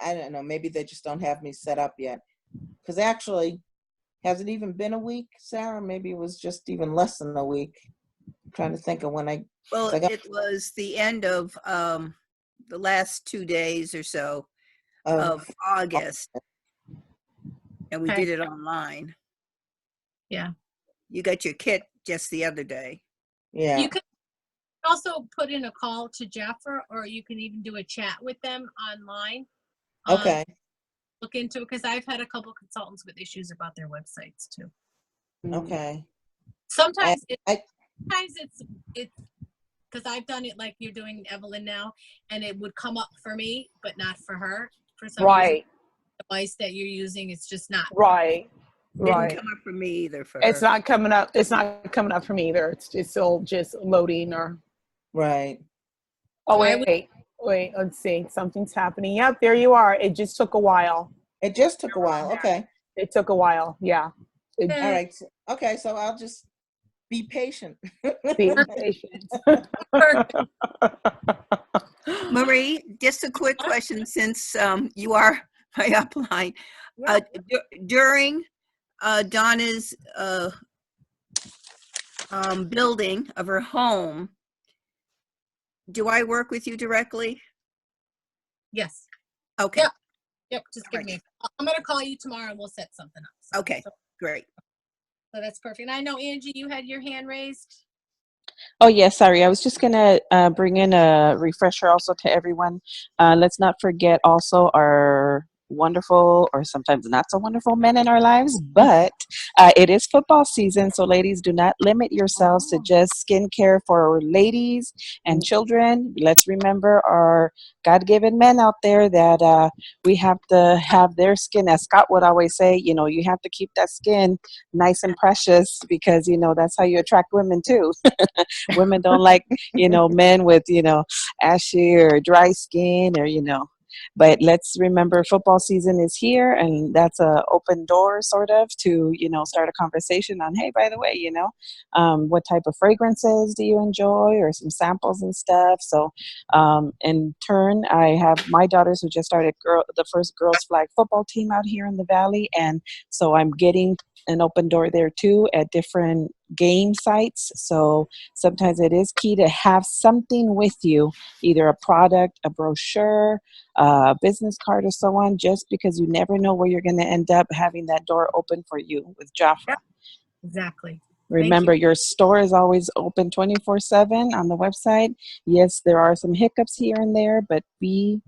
I don't know, maybe they just don't have me set up yet. Because actually, has it even been a week, Sarah? Maybe it was just even less than a week. I'm trying to think of when Well, it was the end of the last 2 days or so of August, and we Okay. did it online. Yeah. You got your kit just the other day. Yeah. You can also put in a call to Jafra, or you can even do a chat with them online. Okay. Look into it, because I've had a couple consultants with issues about their websites too. Okay. Sometimes it's because I've done it like you're doing, Evelyn, now, and it would come up for me, but not for her. For some reason, Right. the device that you're using, it's just not. Right. Didn't Right. come up for me either for It's her. not coming up. It's not coming up for me either. It's still just loading or. Right. Oh, So I would- wait. Let's see. Something's happening. Yep, there you are. It just took a while. It just took a while. Okay. It took a while. Yeah. All right. Okay. So I'll just be patient. Be patient. Marie, just a quick question, since you are my upline. During Donna's building of her home, do I work with you directly? Yes. Okay. Yep. Just give me. I'm gonna call you tomorrow, and we'll set something up. Okay. Great. So that's perfect. And I know, Angie, you had your hand raised. Oh, yes, sorry. I was just going to bring in a refresher also to everyone. Let's not forget also our wonderful, or sometimes not so wonderful, men in our lives, but it is football season. So ladies, do not limit yourselves to just skincare for ladies and children. Let's remember our God-given men out there that we have to have their skin, as Scott would always say, you know, you have to keep that skin nice and precious, because, you know, that's how you attract women too. Women don't like, you know, men with, you know, ashy or dry skin, or, you know. But let's remember, football season is here, and that's a open door sort of to, you know, start a conversation on, hey, by the way, you know, what type of fragrances do you enjoy, or some samples and stuff. So in turn, I have my daughters who just started the first girls flag football team out here in the Valley, and so I'm getting an open door there too at different game sites. So sometimes it is key to have something with you, either a product, a brochure, a business card, or so on, just because you never know where you're going to end up having that door open for you with Jafra. Exactly. Remember, your store is always open 24/7 on the website. Yes, there are some hiccups here and there, but be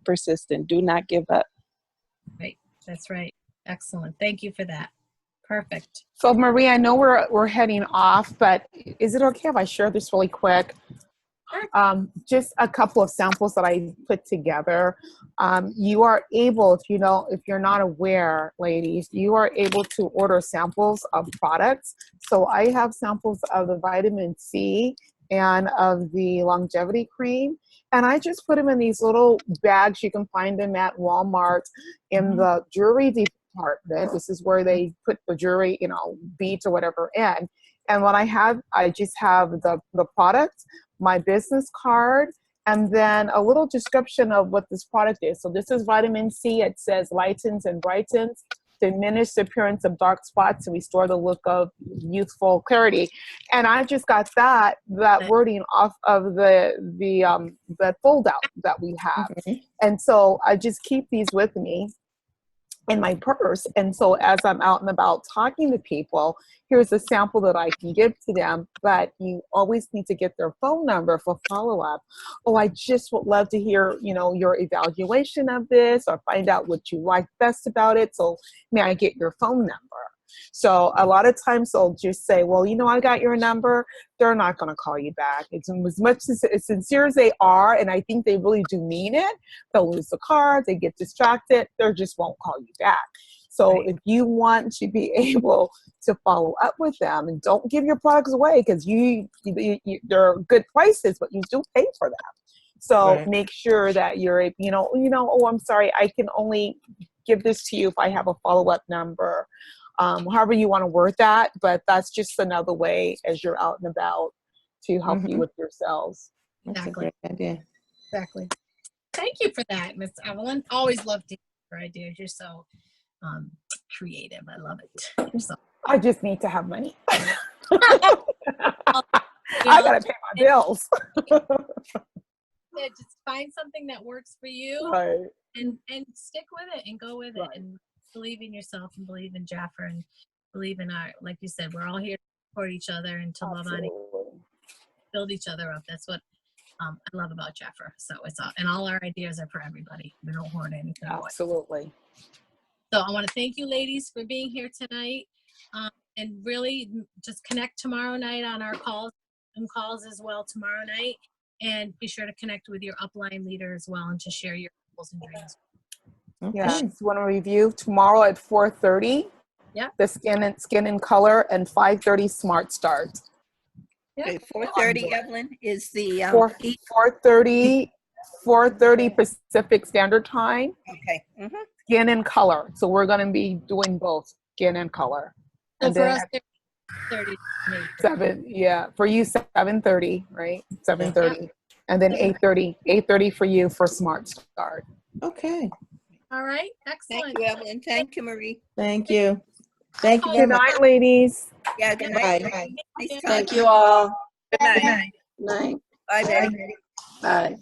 persistent. Do not give up. Right. That's right. Excellent. Thank you for that. Perfect. So Maria, I know we're heading off, but is it okay if I share this really quick? Just a couple of samples that I put together. You are able, if you're not aware, ladies, you are able to order samples of products. So I have samples of the vitamin C and of the longevity cream, and I just put them in these little bags. You can find them at Walmart in the jewelry department. This is where they put the jewelry, beads or whatever in. And what I just have the product, my business card, and then a little description of what this product is. So this is vitamin C. It says lightens and brightens, diminish the appearance of dark spots, and restore the look of youthful clarity. And I just got that wording off of the fold out that we have. And so I just keep these with me in my purse. And so as I'm out and about talking to people, here's a sample that I can give to them, but you always need to get their phone number for follow-up. Oh, I just would love to hear, your evaluation of this, or find out what you like best about it. So may I get your phone number? So a lot of times they'll just say, well, I got your number. They're not going to call you back. It's as much as sincere as they are, and I think they really do mean it. They'll lose the card, they get distracted, they just won't call you back. So if you want to be able to follow up with them, and don't give your products away, because they're good prices, but you do pay for them. So make sure that you're, oh, I'm sorry, I can only give this to you if I have a follow-up number. However you want to word that, but that's just another way as you're out and about to help you with your sales. That's a great idea. Exactly. Thank you for that, Ms. Evelyn. Always love to hear your ideas. You're so creative. I love it. You're so I just need to have money. I gotta pay my bills. that. Just find something that works for you, Right. and stick with it and go with it, and believe in yourself and believe in Jafra and believe in our, like you said, we're all here to support each other and to love on each other, build each other up. That's what I love about Jafra. So it's all, and all our ideas are for everybody. We don't hoard anything away. Absolutely. So I want to thank you ladies for being here tonight, and really just connect tomorrow night on our calls and calls as well tomorrow night, and be sure to connect with your upline leader as well and to share your goals and dreams. Yes. Want to review tomorrow at 4:30? Yeah. The skin and color, and 5:30 Smart Start. Okay, 4:30, Evelyn, is the 4:30 Pacific Standard Time. Okay. Skin and color. So we're going to be doing both skin and color. So And for then us, 30. 7, yeah, for you 7:30, right? 7:30, and then 8:30 for you for Smart Start. Okay. All right. Excellent. Thank you, Evelyn. Thank you, Marie. Thank you. Thank you very Good much. night, ladies. Yeah, good night. Bye. Nice Thank talking. you all. Good night. Night. Bye, Betty. Bye.